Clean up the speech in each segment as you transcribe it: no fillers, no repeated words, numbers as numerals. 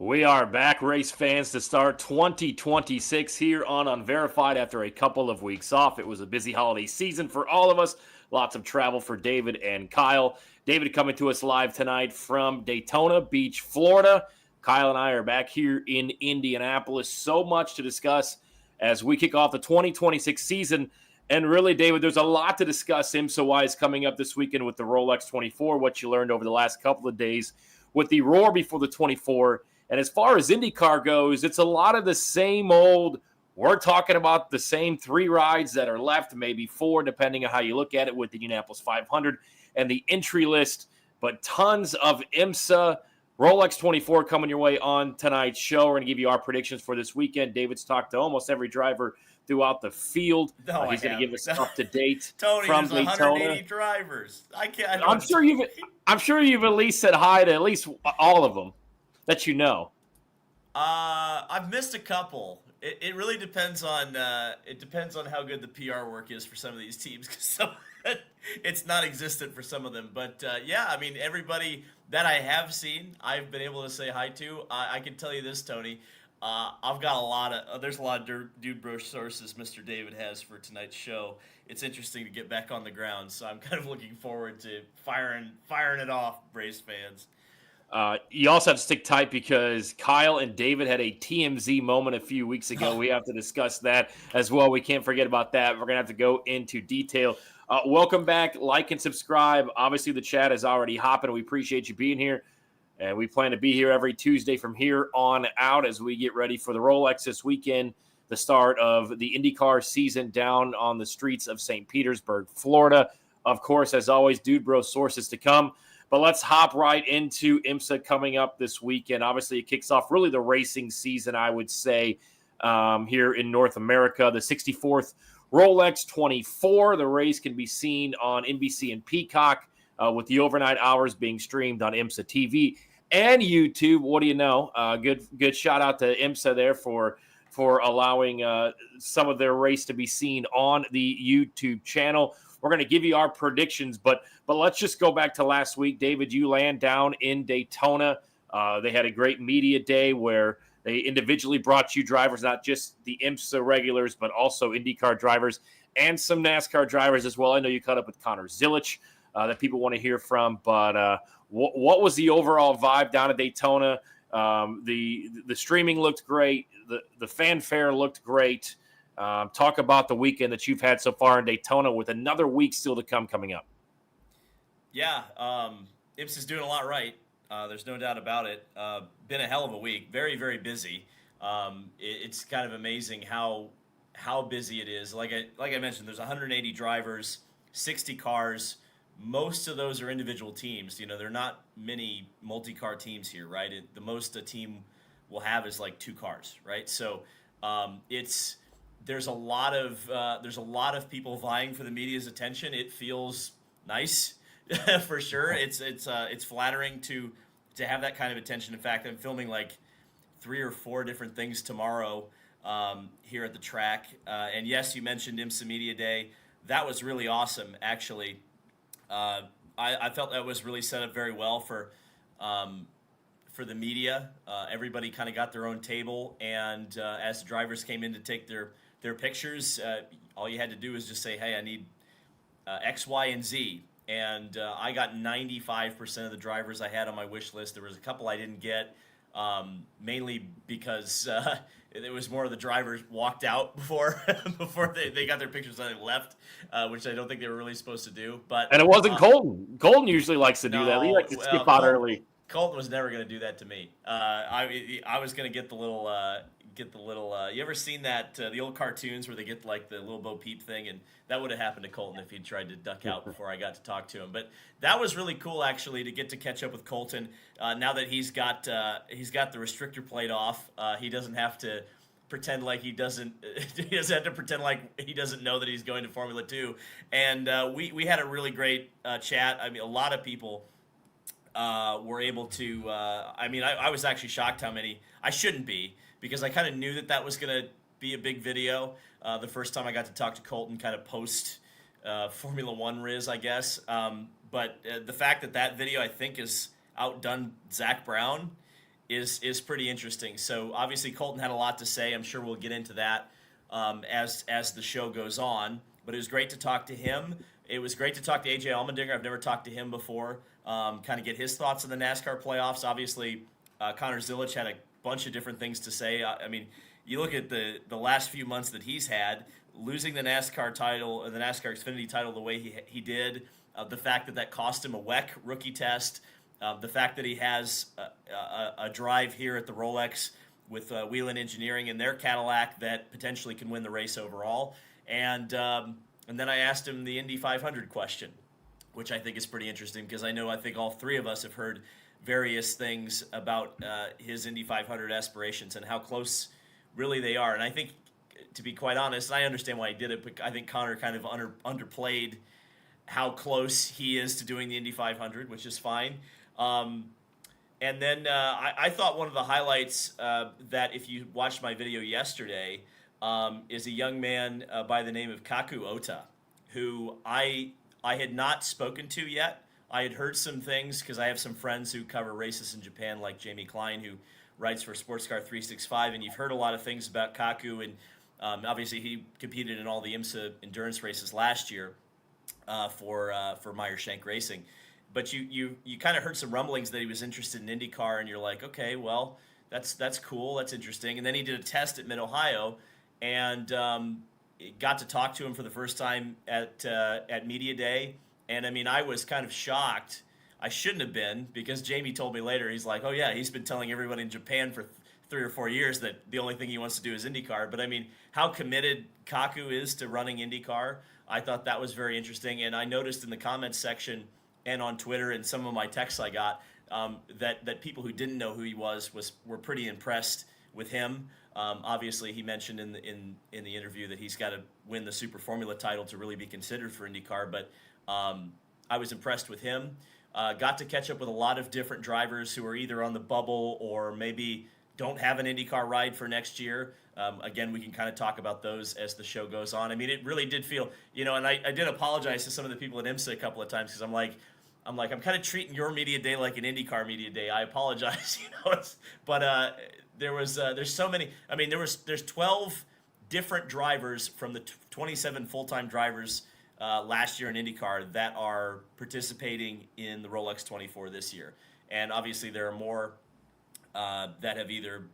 We are back, race fans, to start 2026 here on Unverified after a couple of weeks off. It was a busy holiday season for all of us. Lots of travel for David and Kyle. David coming to us live tonight from Daytona Beach, Florida. Kyle and I are back here in Indianapolis. So much to discuss as we kick off the 2026 season. And really, David, there's a lot to discuss IMSA-wise coming up this weekend with the Rolex 24, what you learned over the last couple of days with the Roar before the 24. And as far as IndyCar goes, it's a lot of the same old. We're talking about the same three rides that are left, maybe four, depending on how you look at it with the Indianapolis 500 and the entry list. But tons of IMSA. Rolex 24 coming your way on tonight's show. We're going to give you our predictions for this weekend. David's talked to almost every driver throughout the field. No, He's going to give us up to date Tony, from there's Daytona. 180 drivers. I can't. I'm sure you've at least said hi to at least all of them that you know. I've missed a couple. It really depends on how good the PR work is for some of these teams, because it's not existent for some of them. But yeah, I mean, everybody that I have seen, I've been able to say hi to. I can tell you this, Tony. I've got there's a lot of dude bro sources Mr. David has for tonight's show. It's interesting to get back on the ground, so I'm kind of looking forward to firing it off, Braves fans. You also have to stick tight because Kyle and David had a TMZ moment a few weeks ago. We have to discuss that as well. We can't forget about that. We're going to have to go into detail. Welcome back. Like and subscribe. Obviously, the chat is already hopping. We appreciate you being here. And we plan to be here every Tuesday from here on out as we get ready for the Rolex this weekend, the start of the IndyCar season down on the streets of St. Petersburg, Florida. Of course, as always, Dude Bro sources to come. But let's hop right into IMSA coming up this weekend. Obviously, it kicks off really the racing season, I would say, here in North America. The 64th Rolex 24. The race can be seen on NBC and Peacock with the overnight hours being streamed on IMSA TV and YouTube. What do you know? Good shout out to IMSA there for allowing some of their race to be seen on the YouTube channel. We're going to give you our predictions, but let's just go back to last week. David, you land down in Daytona. They had a great media day where they individually brought you drivers, not just the IMSA regulars, but also IndyCar drivers and some NASCAR drivers as well. I know you caught up with Connor Zilich that people want to hear from, but what was the overall vibe down at Daytona? The streaming looked great. The fanfare looked great. Talk about the weekend that you've had so far in Daytona with another week still to come coming up. Yeah, IMSA's doing a lot right. There's no doubt about it. Been a hell of a week. Very, very busy. It's kind of amazing how busy it is. Like I mentioned, there's 180 drivers, 60 cars. Most of those are individual teams. You know, there are not many multi-car teams here, right? The most a team will have is like 2 cars, right? So there's a lot of people vying for the media's attention. It feels nice for sure. It's flattering to have that kind of attention. In fact, I'm filming like 3 or 4 different things tomorrow here at the track. And yes, you mentioned IMSA Media Day. That was really awesome, actually. I felt that was really set up very well for the media. Everybody kind of got their own table, and as the drivers came in to take their pictures, all you had to do was just say, hey, I need X, Y, and Z. And I got 95% of the drivers I had on my wish list. There was a couple I didn't get, mainly because it was more of the drivers walked out before they got their pictures and they left, which I don't think they were really supposed to do. And it wasn't Colton. Colton usually likes to do that. He likes to skip out early. Colton was never going to do that to me. I was going to get the little. You ever seen that the old cartoons where they get like the little Bo Peep thing, and that would have happened to Colton if he tried to duck out before I got to talk to him. But that was really cool actually to get to catch up with Colton. Now that he's got the restrictor plate off, he doesn't have to pretend like he doesn't. He doesn't have to pretend like he doesn't know that he's going to Formula 2. And we had a really great chat. I mean, a lot of people were able to. I was actually shocked how many. I shouldn't be, because I kind of knew that was going to be a big video. The first time I got to talk to Colton, kind of post Formula One Riz, I guess. But the fact that video, I think, has outdone Zach Brown is pretty interesting. So obviously Colton had a lot to say. I'm sure we'll get into that as the show goes on. But it was great to talk to him. It was great to talk to AJ Allmendinger. I've never talked to him before. Kind of get his thoughts on the NASCAR playoffs. Obviously, Connor Zilic had a bunch of different things to say. I mean, you look at the last few months that he's had, losing the NASCAR title, or the NASCAR Xfinity title the way he did, the fact that cost him a WEC rookie test, the fact that he has a drive here at the Rolex with Whelen Engineering and their Cadillac that potentially can win the race overall. And then I asked him the Indy 500 question, which I think is pretty interesting because I think all three of us have heard various things about his Indy 500 aspirations and how close really they are. And I think, to be quite honest, I understand why he did it, but I think Connor kind of underplayed how close he is to doing the Indy 500, which is fine. And then I thought one of the highlights that, if you watched my video yesterday, is a young man by the name of Kaku Ota, who I had not spoken to yet. I had heard some things because I have some friends who cover races in Japan, like Jamie Klein, who writes for Sports Car 365, and you've heard a lot of things about Kaku, and obviously he competed in all the IMSA endurance races last year for Meyer Shank Racing. But you kind of heard some rumblings that he was interested in IndyCar, and you're like, okay, well, that's cool, that's interesting. And then he did a test at Mid-Ohio, and got to talk to him for the first time at Media Day. And I mean, I was kind of shocked. I shouldn't have been, because Jamie told me later, he's like, oh yeah, he's been telling everyone in Japan for 3 or 4 years that the only thing he wants to do is IndyCar. But I mean, how committed Kaku is to running IndyCar, I thought that was very interesting. And I noticed in the comments section and on Twitter and some of my texts I got, that people who didn't know who he were pretty impressed with him. Obviously, he mentioned in the interview that he's got to win the Super Formula title to really be considered for IndyCar. But I was impressed with him. Got to catch up with a lot of different drivers who are either on the bubble or maybe don't have an IndyCar ride for next year. Again, we can kind of talk about those as the show goes on. I mean, it really did feel, and I did apologize to some of the people at IMSA a couple of times because I'm kind of treating your media day like an IndyCar media day. I apologize, but there's so many. I mean, there's 12 different drivers from the 27 full-time drivers last year in IndyCar that are participating in the Rolex 24 this year, and obviously there are more that have either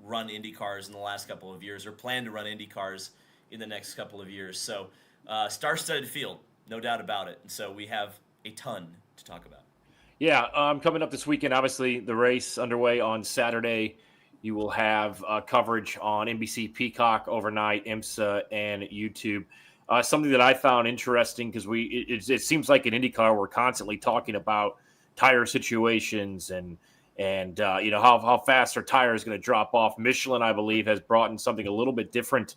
run IndyCars in the last couple of years or plan to run IndyCars in the next couple of years. So star-studded field, no doubt about it. And so we have a ton to talk about. Yeah, coming up this weekend, obviously the race underway on Saturday. You will have coverage on NBC Peacock overnight, IMSA, and YouTube. Something that I found interesting, because it seems like in IndyCar we're constantly talking about tire situations and how fast our tire is going to drop off. Michelin, I believe, has brought in something a little bit different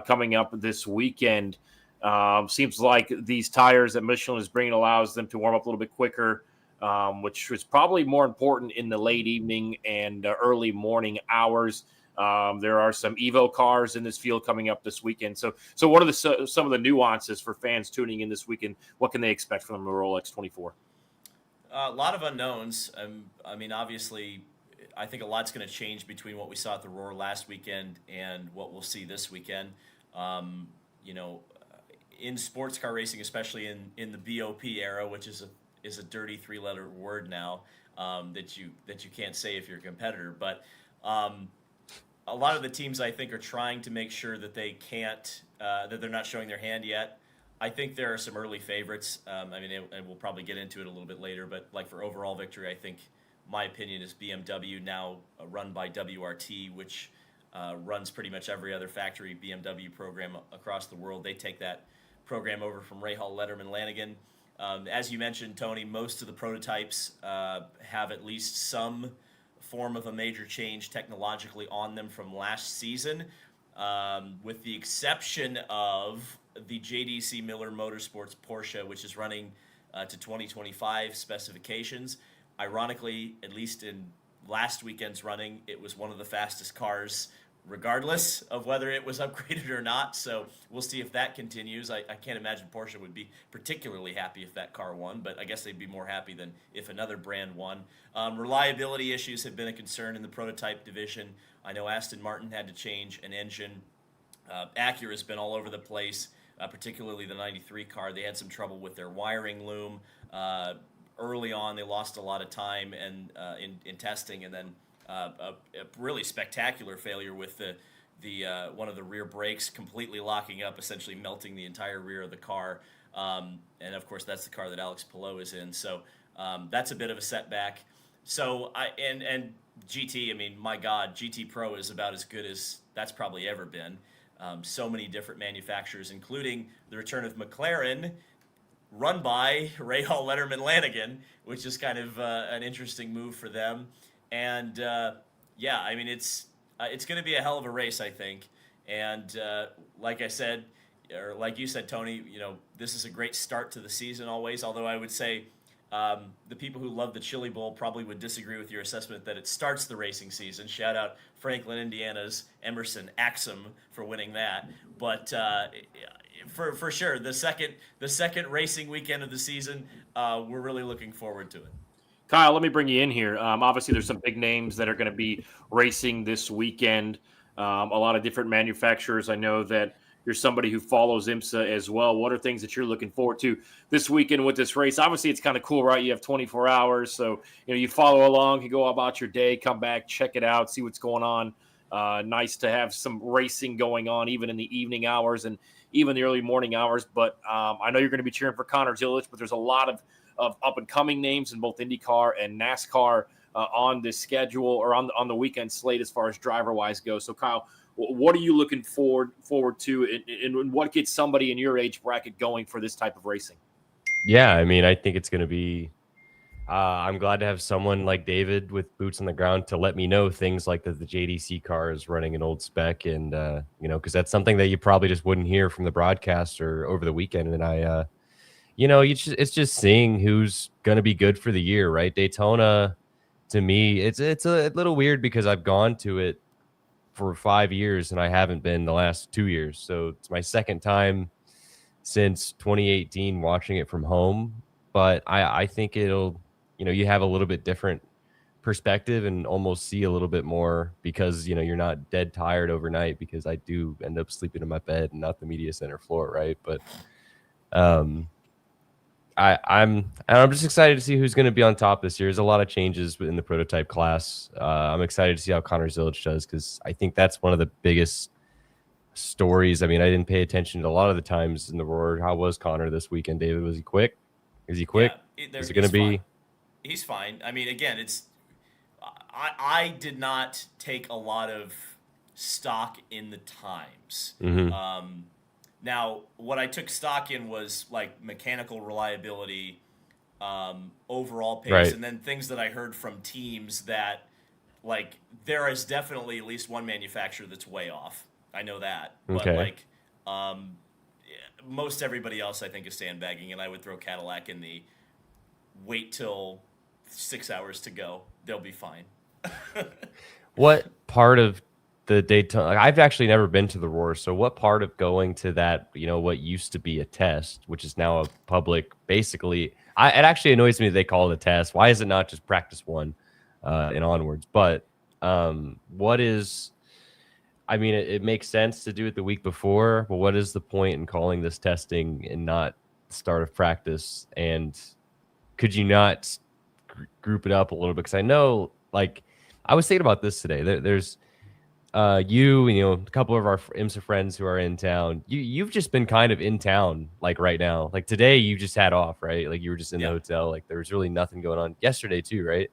coming up this weekend. Seems like these tires that Michelin is bringing allows them to warm up a little bit quicker, which was probably more important in the late evening and early morning hours. There are some Evo cars in this field coming up this weekend. So what are some of the nuances for fans tuning in this weekend? What can they expect from the Rolex 24? A lot of unknowns. I mean, obviously, I think a lot's going to change between what we saw at the Roar last weekend and what we'll see this weekend. In sports car racing, especially in the BOP era, which is a dirty 3-letter word now, that you can't say if you're a competitor. But a lot of the teams, I think, are trying to make sure that they can't, that they're not showing their hand yet. I think there are some early favorites. And we'll probably get into it a little bit later, but like for overall victory, I think my opinion is BMW, now run by WRT, which runs pretty much every other factory BMW program across the world. They take that program over from Rahal, Letterman, Lanigan. As you mentioned, Tony, most of the prototypes have at least some form of a major change technologically on them from last season, with the exception of the JDC Miller Motorsports Porsche, which is running to 2025 specifications. Ironically, at least in last weekend's running, it was one of the fastest cars regardless of whether it was upgraded or not. So we'll see if that continues. I can't imagine Porsche would be particularly happy if that car won, but I guess they'd be more happy than if another brand won. Reliability issues have been a concern in the prototype division. I know Aston Martin had to change an engine. Acura's been all over the place, particularly the 93 car. They had some trouble with their wiring loom. Early on, they lost a lot of time and in testing, and then a really spectacular failure with the one of the rear brakes completely locking up, essentially melting the entire rear of the car. And of course, that's the car that Alex Palou is in. So that's a bit of a setback. So and GT, I mean, my God, GT Pro is about as good as that's probably ever been. So many different manufacturers, including the return of McLaren, run by Rahal Letterman Lanigan, which is kind of an interesting move for them. And yeah, I mean, it's going to be a hell of a race, I think. And like I said, or like you said, Tony, you know, this is a great start to the season always. Although I would say the people who love the Chili Bowl probably would disagree with your assessment that it starts the racing season. Shout out Franklin, Indiana's Emerson Axum for winning that. But for sure, the second racing weekend of the season, we're really looking forward to it. Kyle, let me bring you in here. Obviously, there's some big names that are going to be racing this weekend. A lot of different manufacturers. I know that you're somebody who follows IMSA as well. What are things that you're looking forward to this weekend with this race? Obviously, it's kind of cool, right? You have 24 hours, so you follow along, you go about your day, come back, check it out, see what's going on. Nice to have some racing going on, even in the evening hours and even the early morning hours. But I know you're going to be cheering for Connor Zilisch, but there's a lot of up-and-coming names in both IndyCar and NASCAR on this schedule or on the weekend slate as far as driver-wise goes. So, Kyle, what are you looking forward to, and what gets somebody in your age bracket going for this type of racing? Yeah, I mean, I think it's going to be I'm glad to have someone like David with boots on the ground to let me know things like that the JDC car is running an old spec, and because that's something that you probably just wouldn't hear from the broadcaster over the weekend. And it's just seeing who's going to be good for the year, right? Daytona, to me, it's a little weird because I've gone to it for 5 years and I haven't been the last 2 years. So it's my second time since 2018 watching it from home. But I think it'll, you have a little bit different perspective and almost see a little bit more because, you're not dead tired overnight, because I do end up sleeping in my bed and not the media center floor, right? But I'm just excited to see who's going to be on top this year. There's a lot of changes in the prototype class. I'm excited to see how Connor Zilisch does, because I think that's one of the biggest stories. I mean, I didn't pay attention to a lot of the times in the Roar. How was Connor this weekend, David? Was he quick? Is he quick? Yeah, is it going to be? He's fine. I mean, again, I did not take a lot of stock in the times. Mm-hmm. Now, what I took stock in was like mechanical reliability, overall pace, right, and then things that I heard from teams that, like, there is definitely at least one manufacturer that's way off. I know that. Okay. But, most everybody else, I think, is sandbagging, and I would throw Cadillac in the wait till 6 hours to go. They'll be fine. What part of the Daytona, I've actually never been to the Roar, so what part of going to that, what used to be a test, which is now a public, basically, it actually annoys me that they call it a test. Why is it not just practice one and onwards? But what is, I mean, it makes sense to do it the week before, but what is the point in calling this testing and not the start of practice? And could you not group it up a little bit? Because I know, like, I was thinking about this today. There's you and a couple of our IMSA friends who are in town. You've just been kind of in town, like right now. Like today, you just had off, right? Like you were just in the hotel. Like there was really nothing going on yesterday too, right?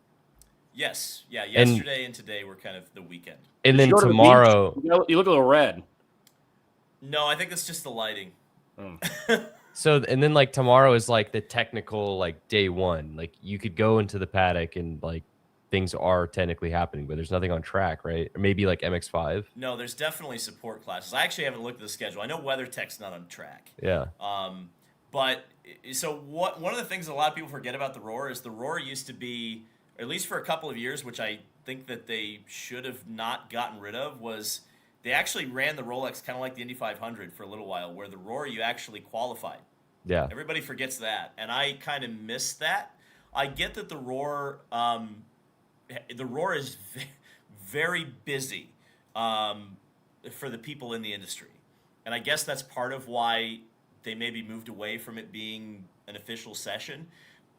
Yes, yeah. Yesterday and today were kind of the weekend. And then tomorrow, you look a little red. No, I think that's just the lighting. So, and then like tomorrow is like the technical, like day one. Like you could go into the paddock and like things are technically happening, but there's nothing on track, right? Or maybe like MX5. No, there's definitely support classes. I actually haven't looked at the schedule. I know WeatherTech's not on track. Yeah. But so one of the things a lot of people forget about the Roar is the Roar used to be, at least for a couple of years, which I think that they should have not gotten rid of, was they actually ran the Rolex kind of like the Indy 500 for a little while, where the Roar you actually qualified. Yeah. Everybody forgets that, and I kind of miss that. I get that the Roar is very busy for the people in the industry, and I guess that's part of why they maybe moved away from it being an official session.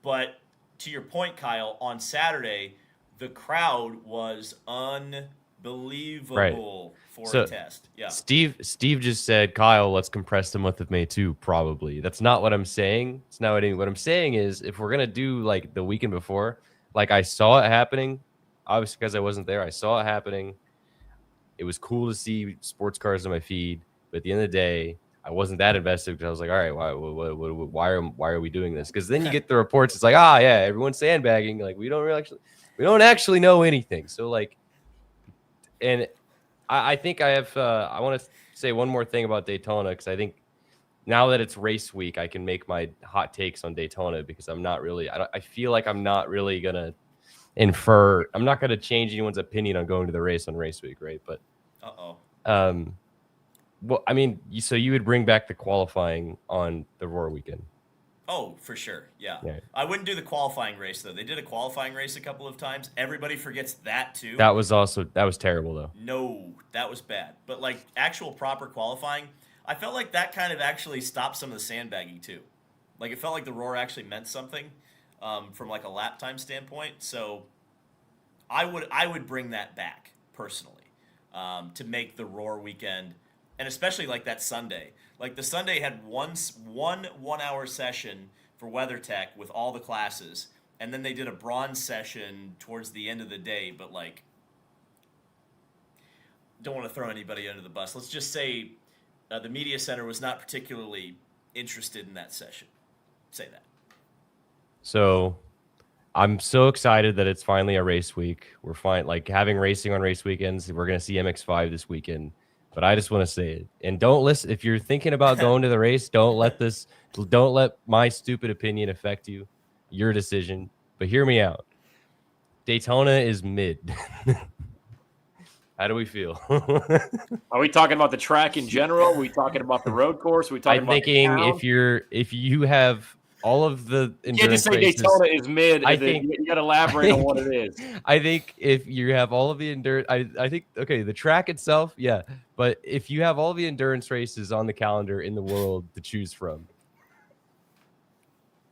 But to your point, Kyle, on Saturday, the crowd was unbelievable for a test. Yeah. Steve just said, Kyle, let's compress the month of May too. Probably. That's not what I'm saying. It's not what I'm saying is if we're gonna do like the weekend before, like I saw it happening, obviously because I wasn't there, I saw it happening. It was cool to see sports cars on my feed, but at the end of the day, I wasn't that invested because I was like, all right, why are we doing this? Because then you get the reports, it's like, yeah, everyone's sandbagging. Like we don't actually know anything. So like, and I think I have. I want to say one more thing about Daytona because I think now that it's race week, I can make my hot takes on Daytona because I'm not really. I feel like I'm not really gonna infer. I'm not gonna change anyone's opinion on going to the race on race week, right? But well, I mean, so you would bring back the qualifying on the Roar weekend? Oh, for sure. Yeah. I wouldn't do the qualifying race, though. They did a qualifying race a couple of times. Everybody forgets that, too. That was terrible, though. No, that was bad. But, like, actual proper qualifying, I felt like that kind of actually stopped some of the sandbagging, too. Like, it felt like the Roar actually meant something from, like, a lap time standpoint. So I would bring that back, personally, to make the Roar weekend, and especially, like, that Sunday. Like, the Sunday had one 1 hour session for WeatherTech with all the classes, and then they did a bronze session towards the end of the day, but, like, don't want to throw anybody under the bus. Let's just say the media center was not particularly interested in that session. Say that. So I'm so excited that it's finally a race week. We're fine, like having racing on race weekends. We're going to see MX5 this weekend. But I just want to say it. And don't listen. If you're thinking about going to the race, don't let my stupid opinion affect you. Your decision. But hear me out. Daytona is mid. How do we feel? Are we talking about the track in general? Are we talking about the road course? Are we talking I'm about thinking if you have all of the endurance you can't just say races, Daytona is mid. I think you got to elaborate on what it is. I think if you have all of the endurance, I think the track itself, yeah. But if you have all the endurance races on the calendar in the world to choose from,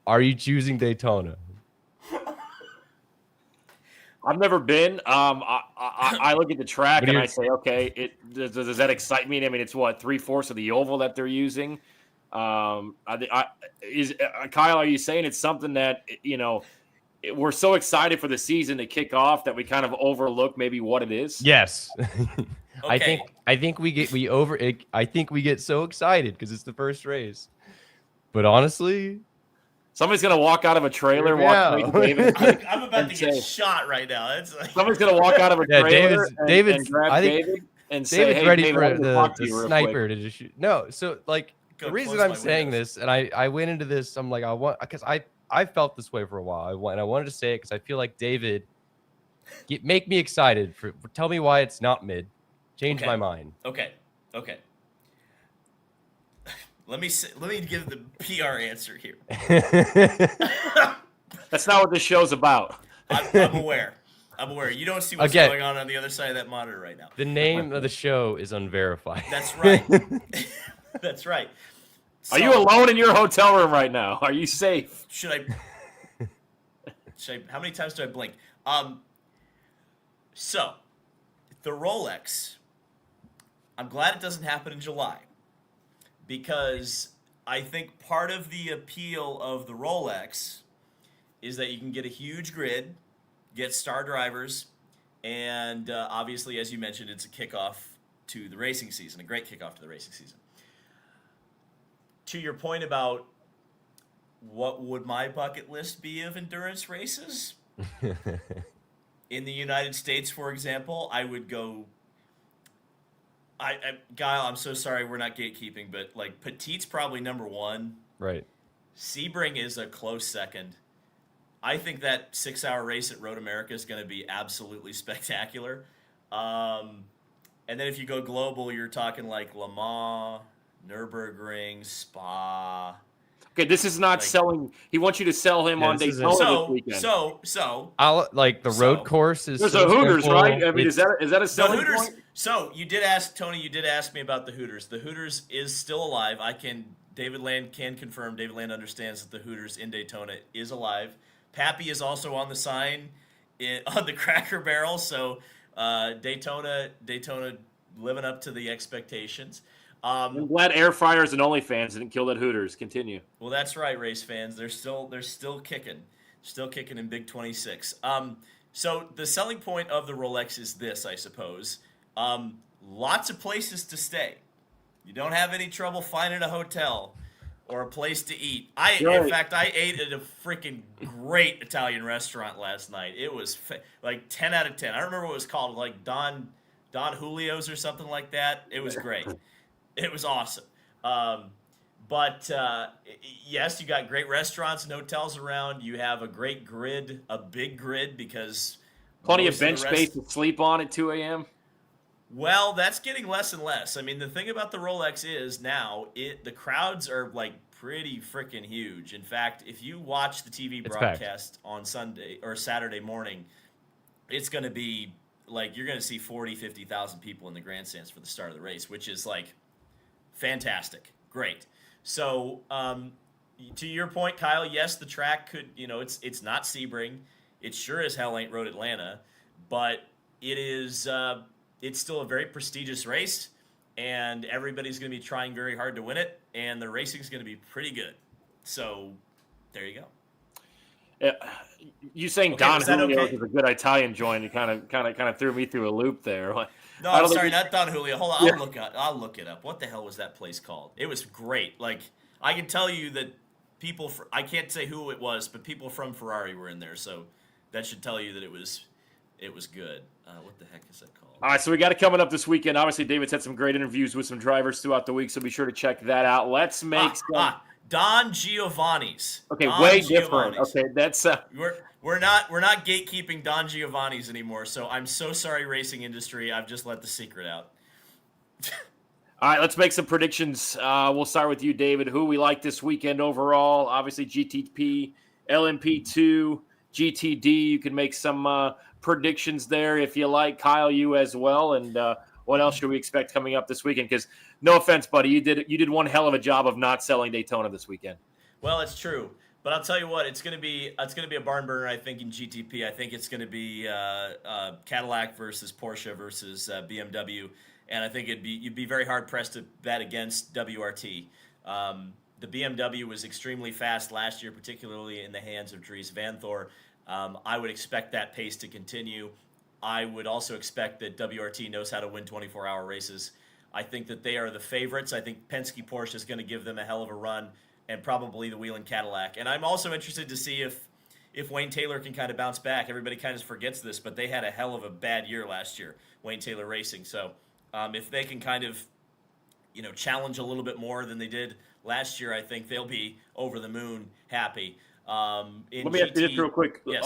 are you choosing Daytona? I've never been. I look at the track and I say, okay, does that excite me? I mean, it's what 3/4 of the oval that they're using. Kyle, are you saying it's something that we're so excited for the season to kick off that we kind of overlook maybe what it is? Yes. Okay. I think we get so excited because it's the first race. But honestly, somebody's gonna walk out of a trailer, walk David. I'm about to get shot right now. It's like... Somebody's gonna walk out of a trailer and grab David and say, David's "Hey, ready David, for the sniper to just shoot." No, so like the reason I'm saying this, and I went into this, I'm like, because I felt this way for a while. I wanted to say it because I feel like David, make me excited. Tell me why it's not mid. Change my mind. Okay. Let me give the PR answer here. That's not what this show's about. I'm aware. You don't see what's going on the other side of that monitor right now. The name of the show is Unverified. That's right. That's right. So, are you alone in your hotel room right now? Are you safe? Should I how many times do I blink? So, the Rolex, I'm glad it doesn't happen in July, because I think part of the appeal of the Rolex is that you can get a huge grid, get star drivers, and obviously, as you mentioned, it's a kickoff to the racing season, a great kickoff to the racing season. To your point about what would my bucket list be of endurance races? In the United States, for example, I would go... Kyle, I'm so sorry we're not gatekeeping, but like Petite's probably number one. Right. Sebring is a close second. I think that 6-hour race at Road America is going to be absolutely spectacular. And And then if you go global, you're talking like Le Mans, Nürburgring, Spa. Okay, this is not Like- selling. He wants you to sell him on this isn't- Daytona this weekend. I'll like the road course is There's so a Hooters, simple. right? I mean, is that a The selling Hooters. point? So you did ask Tony. You did ask me about the Hooters. The Hooters is still alive. David Land can confirm. David Land understands that the Hooters in Daytona is alive. Pappy is also on the sign on the Cracker Barrel. So Daytona living up to the expectations. I'm glad air fryers and OnlyFans didn't kill that Hooters. Continue. Well, that's right, race fans. They're still kicking, in Big 26. So the selling point of the Rolex is this, I suppose. Lots of places to stay. You don't have any trouble finding a hotel or a place to eat. In fact, I ate at a freaking great Italian restaurant last night. It was like 10 out of 10. I don't remember what it was called, like Don Julio's or something like that. It was great. It was awesome. But yes, you got great restaurants and hotels around. You have a great grid, a big grid, because plenty of bench space to sleep on at 2 a.m. Well, that's getting less and less. I mean, the thing about the Rolex is now the crowds are like pretty freaking huge. In fact, if you watch the TV broadcast on Sunday or Saturday morning, it's going to be like you're going to see 40, 50,000 people in the grandstands for the start of the race, which is like fantastic. Great. So, to your point, Kyle, yes, the track could, it's not Sebring. It sure as hell ain't Road Atlanta, but it is, it's still a very prestigious race, and everybody's going to be trying very hard to win it, and the racing is going to be pretty good. So, there you go. You saying Don Julio is a good Italian joint? It kind of threw me through a loop there. No, I'm sorry, not Don Julio. Hold on, I'll look it up. What the hell was that place called? It was great. Like I can tell you that people. I can't say who it was, but people from Ferrari were in there, so that should tell you that it was good. What the heck is that called? All right, so we got it coming up this weekend. Obviously, David's had some great interviews with some drivers throughout the week, so be sure to check that out. Let's make Don Giovanni's. Okay, way different. Okay, that's we're not gatekeeping Don Giovanni's anymore. So I'm so sorry, racing industry. I've just let the secret out. All right, let's make some predictions. We'll start with you, David. Who we like this weekend overall? Obviously, GTP, LMP2, GTD. You can make some predictions there if you like. Kyle, you as well. And what else should we expect coming up this weekend? Because no offense, buddy, you did one hell of a job of not selling Daytona this weekend. Well, it's true, but I'll tell you what, it's gonna be a barn burner. I think in GTP, I think it's gonna be Cadillac versus Porsche versus BMW, and I think you'd be very hard pressed to bet against WRT. The BMW was extremely fast last year, particularly in the hands of Dries Vanthoor. I would expect that pace to continue. I would also expect that WRT knows how to win 24-hour races. I think that they are the favorites. I think Penske Porsche is going to give them a hell of a run, and probably the Whelen Cadillac. And I'm also interested to see if Wayne Taylor can kind of bounce back. Everybody kind of forgets this, but they had a hell of a bad year last year, Wayne Taylor Racing. So if they can kind of challenge a little bit more than they did last year, I think they'll be over the moon happy. Let me ask you this real quick. Yes.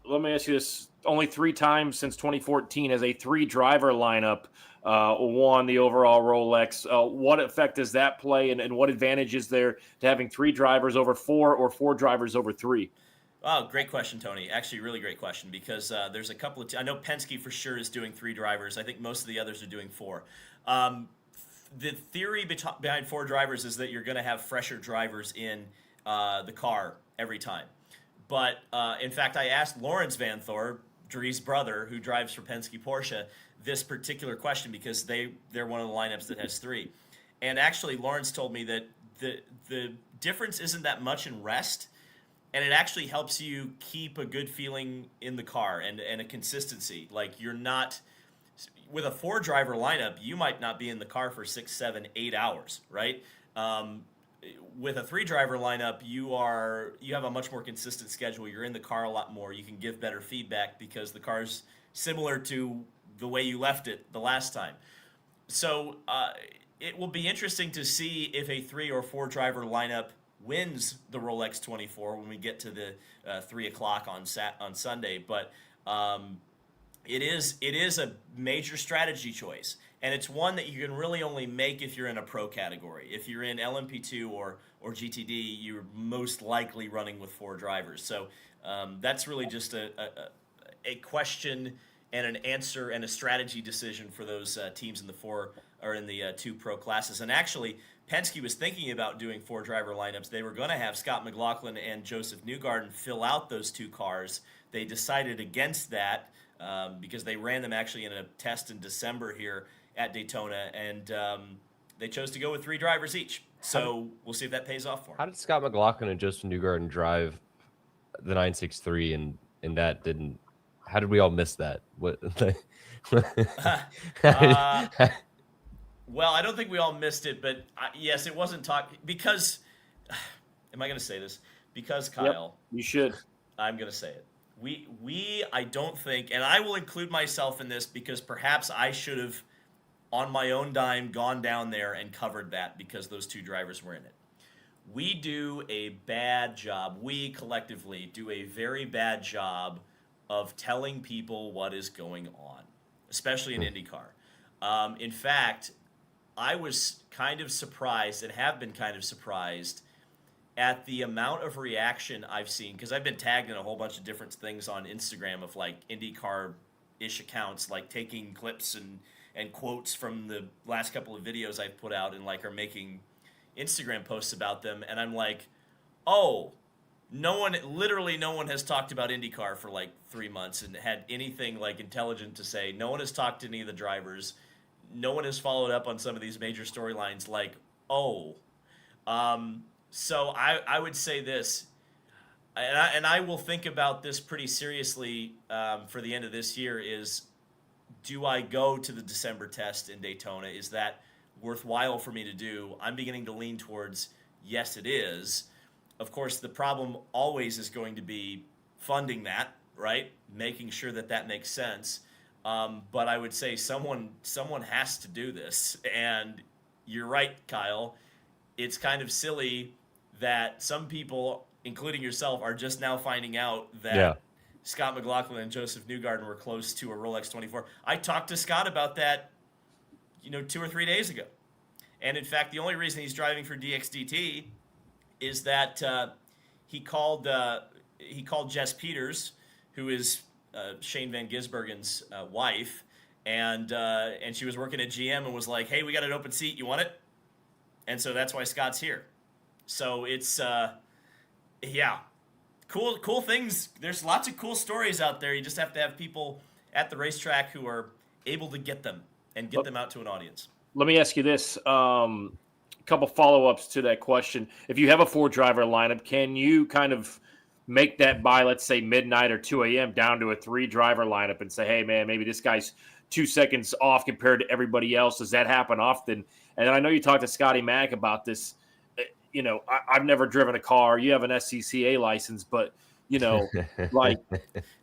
Let me ask you this. Only 3 times since 2014 as a 3-driver lineup won the overall Rolex. What effect does that play, and what advantage is there to having 3 drivers over 4 or 4 drivers over 3? Oh, great question, Tony. Actually, really great question, because there's a couple of I know Penske for sure is doing 3 drivers. I think most of the others are doing 4. The theory behind 4 drivers is that you're going to have fresher drivers in the car every time. But in fact, I asked Lawrence Vanthoor, Dries' brother, who drives for Penske Porsche, this particular question, because they're one of the lineups that has 3. And actually, Lawrence told me that the difference isn't that much in rest, and it actually helps you keep a good feeling in the car and a consistency. Like, you're not with a 4-driver lineup, you might not be in the car for 6, 7, 8 hours, right? With a 3-driver lineup, you have a much more consistent schedule. You're in the car a lot more. You can give better feedback because the car's similar to the way you left it the last time. So it will be interesting to see if a 3 or 4-driver lineup wins the Rolex 24 when we get to the 3 o'clock on Sunday. But it is a major strategy choice. and it's one that you can really only make if you're in a pro category. If you're in LMP2 or GTD, you're most likely running with 4 drivers. So that's really just a question and an answer and a strategy decision for those teams in the 4 or in the 2 pro classes. And actually, Penske was thinking about doing 4 driver lineups. They were going to have Scott McLaughlin and Joseph Newgarden fill out those 2 cars. They decided against that because they ran them actually in a test in December here at Daytona, and they chose to go with 3 drivers each. So we'll see if that pays off for them. How did Scott McLaughlin and Joseph Newgarden drive the 963 and that didn't? How did we all miss that? What? Well, I don't think we all missed it, but yes, it wasn't talked because. Am I going to say this? Because Kyle, yep, you should. I'm going to say it. I don't think, and I will include myself in this because perhaps I should have, on my own dime, gone down there and covered that because those 2 drivers were in it. We do a bad job. We collectively do a very bad job of telling people what is going on, especially in IndyCar. In fact, I was kind of surprised and have been kind of surprised at the amount of reaction I've seen, because I've been tagged in a whole bunch of different things on Instagram of like IndyCar-ish accounts, like taking clips and quotes from the last couple of videos I've put out and like are making Instagram posts about them. And I'm like, oh, literally no one has talked about IndyCar for like 3 months and had anything like intelligent to say. No one has talked to any of the drivers. No one has followed up on some of these major storylines like, oh. So I would say this, and I will think about this pretty seriously for the end of this year is, do I go to the December test in Daytona? Is that worthwhile for me to do? I'm beginning to lean towards yes, it is. Of course, the problem always is going to be funding that, right? Making sure that makes sense. But I would say someone has to do this. And you're right, Kyle. It's kind of silly that some people, including yourself, are just now finding out that Scott McLaughlin and Joseph Newgarden were close to a Rolex 24. I talked to Scott about that, 2 or 3 days ago. And in fact, the only reason he's driving for DXDT is that he called Jess Peters, who is Shane Van Gisbergen's wife, and she was working at GM and was like, "Hey, we got an open seat. You want it?" And so that's why Scott's here. So it's cool things. There's lots of cool stories out there. You just have to have people at the racetrack who are able to get them and get them out to an audience. Let me ask you this. A couple follow-ups to that question. If you have a 4-driver lineup, can you kind of make that by, let's say, midnight or 2 a.m. down to a 3-driver lineup and say, hey, man, maybe this guy's 2 seconds off compared to everybody else? Does that happen often? And then I know you talked to Scotty Mack about this. I've never driven a car. You have an SCCA license, but, like,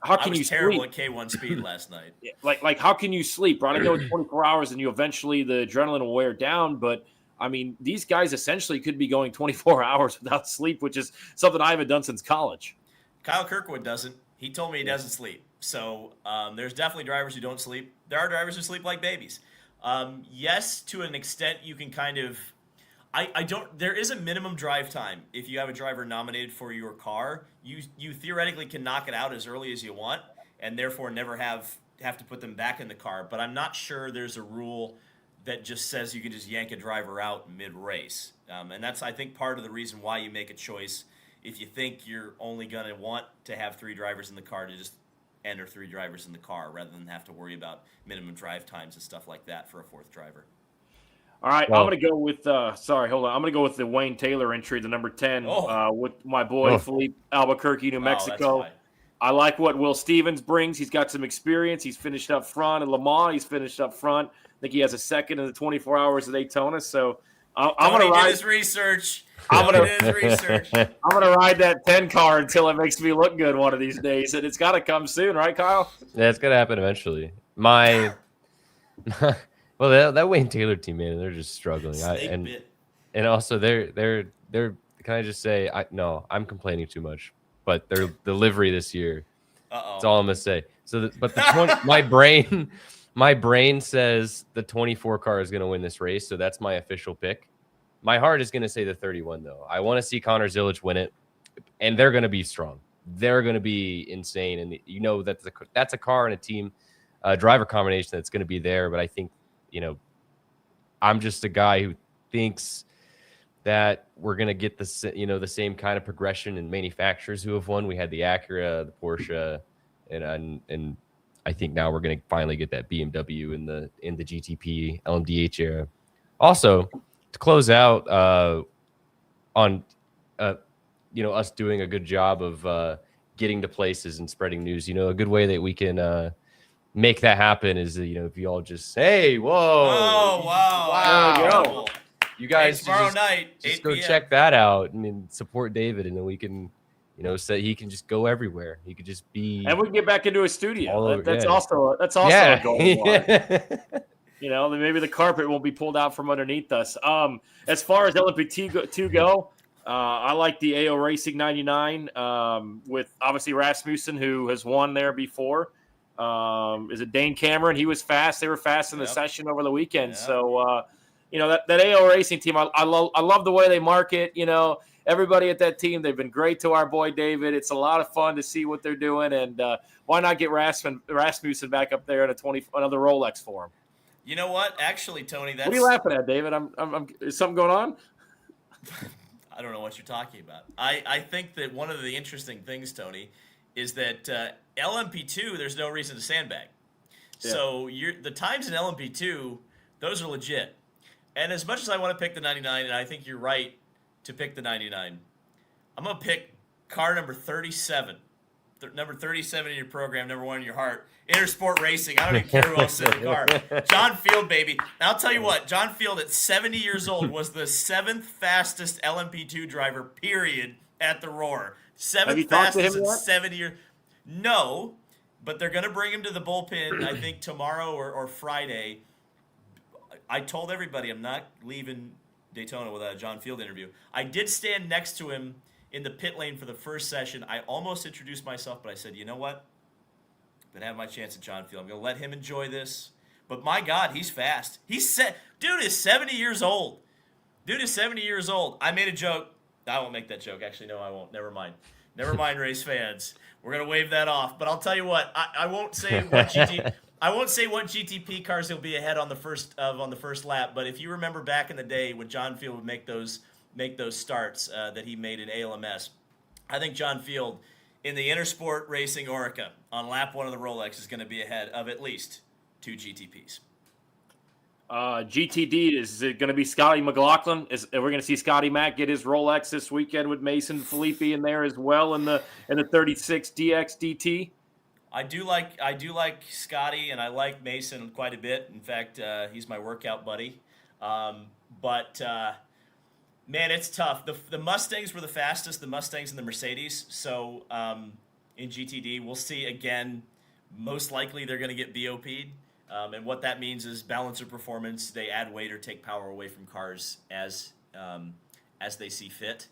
how can you sleep? I was terrible at K1 speed last night. Like, how can you sleep? Right? I know it's 24 hours and the adrenaline will wear down, but I mean, these guys essentially could be going 24 hours without sleep, which is something I haven't done since college. Kyle Kirkwood doesn't. He told me he doesn't sleep. So there's definitely drivers who don't sleep. There are drivers who sleep like babies. Yes, to an extent, you can kind of. There is a minimum drive time. If you have a driver nominated for your car, you theoretically can knock it out as early as you want, and therefore never have to put them back in the car. But I'm not sure there's a rule that just says you can just yank a driver out mid-race. And that's, I think, part of the reason why you make a choice. If you think you're only going to want to have 3 drivers in the car, to just enter 3 drivers in the car rather than have to worry about minimum drive times and stuff like that for a 4th driver. All right, I'm going to go with I'm going to go with the Wayne Taylor entry, the number 10, with my boy Felipe Albuquerque, New Mexico. I like what Will Stevens brings. He's got some experience. He's finished up front in Le Mans. He's finished up front. I think he has a second in the 24 Hours of Daytona. So I'm going to ride his research. I'm going to ride that 10 car until it makes me look good one of these days, and it's got to come soon, right, Kyle? Yeah, it's going to happen eventually. Well, that Wayne Taylor team, man, they're just struggling. And also they're can I just say I'm complaining too much, but their delivery this year. That's all I'm gonna say. So, my My brain says the 24 car is going to win this race, so that's my official pick. My heart is going to say the 31, though. I want to see Connor Zilic win it, and they're going to be strong. They're going to be insane, and you know that's a car and a team driver combination that's going to be there. But I think, you know, I'm just a guy who thinks that we're going to get the same kind of progression in manufacturers who have won. We had the Acura, the Porsche, and I think now we're going to finally get that BMW in the GTP LMDH era. Also, to close out on us doing a good job of getting to places and spreading news. A good way that we can make that happen is if you all just say, "Whoa, oh wow, you guys tomorrow night, just go check that out and support David, and then we can." So he can just go everywhere. He could just be, and we can get back into a studio. That's also a goal. Maybe the carpet won't be pulled out from underneath us. As far as LMP2 go, I like the AO Racing 99 with obviously Rasmussen, who has won there before. Is it Dane Cameron? He was fast. They were fast in the session over the weekend. Yep. So, that AO Racing team, I love the way they market. Everybody at that team, they've been great to our boy David. It's a lot of fun to see what they're doing, and why not get Rasmussen back up there in another Rolex for him? You know what? Actually, Tony, what are you laughing at, David? Is something going on? I don't know what you're talking about. I think that one of the interesting things, Tony, is that LMP2, there's no reason to sandbag. Yeah. So the times in LMP2, those are legit. And as much as I want to pick the 99, and I think you're right to pick the 99, I'm going to pick car number 37. Number 37 in your program, number 1 in your heart. Intersport Racing. I don't even care who else is in the car. John Field, baby. And I'll tell you what, John Field at 70 years old was the 7th fastest LMP2 driver, period, at the Roar. 7th fastest in 70 years. No, but they're going to bring him to the bullpen, I think, tomorrow or Friday. I told everybody I'm not leaving Daytona without a John Field interview. I did stand next to him in the pit lane for the first session. I almost introduced myself, but I said, you know what? I'm going to have my chance at John Field. I'm going to let him enjoy this. But my God, he's fast. Dude is 70 years old. I made a joke. I won't make that joke. Actually, no, I won't. Never mind. Never mind, race fans. We're going to wave that off. But I'll tell you what. I won't say what GTP cars he'll be ahead on the first lap. But if you remember back in the day when John Field would make those starts that he made in ALMS, I think John Field in the Intersport Racing Orica on lap 1 of the Rolex is going to be ahead of at least 2 GTPs. GTD, is it going to be Scotty McLaughlin? We're going to see Scotty Mack get his Rolex this weekend with Mason Filippi in there as well in the 36 DX DT. I do like Scotty, and I like Mason quite a bit. In fact, he's my workout buddy. But man, it's tough. The Mustangs were the fastest, the Mustangs and the Mercedes. So in GTD, we'll see again. Most likely they're going to get BOP'd. And what that means is balance of performance. They add weight or take power away from cars as they see fit.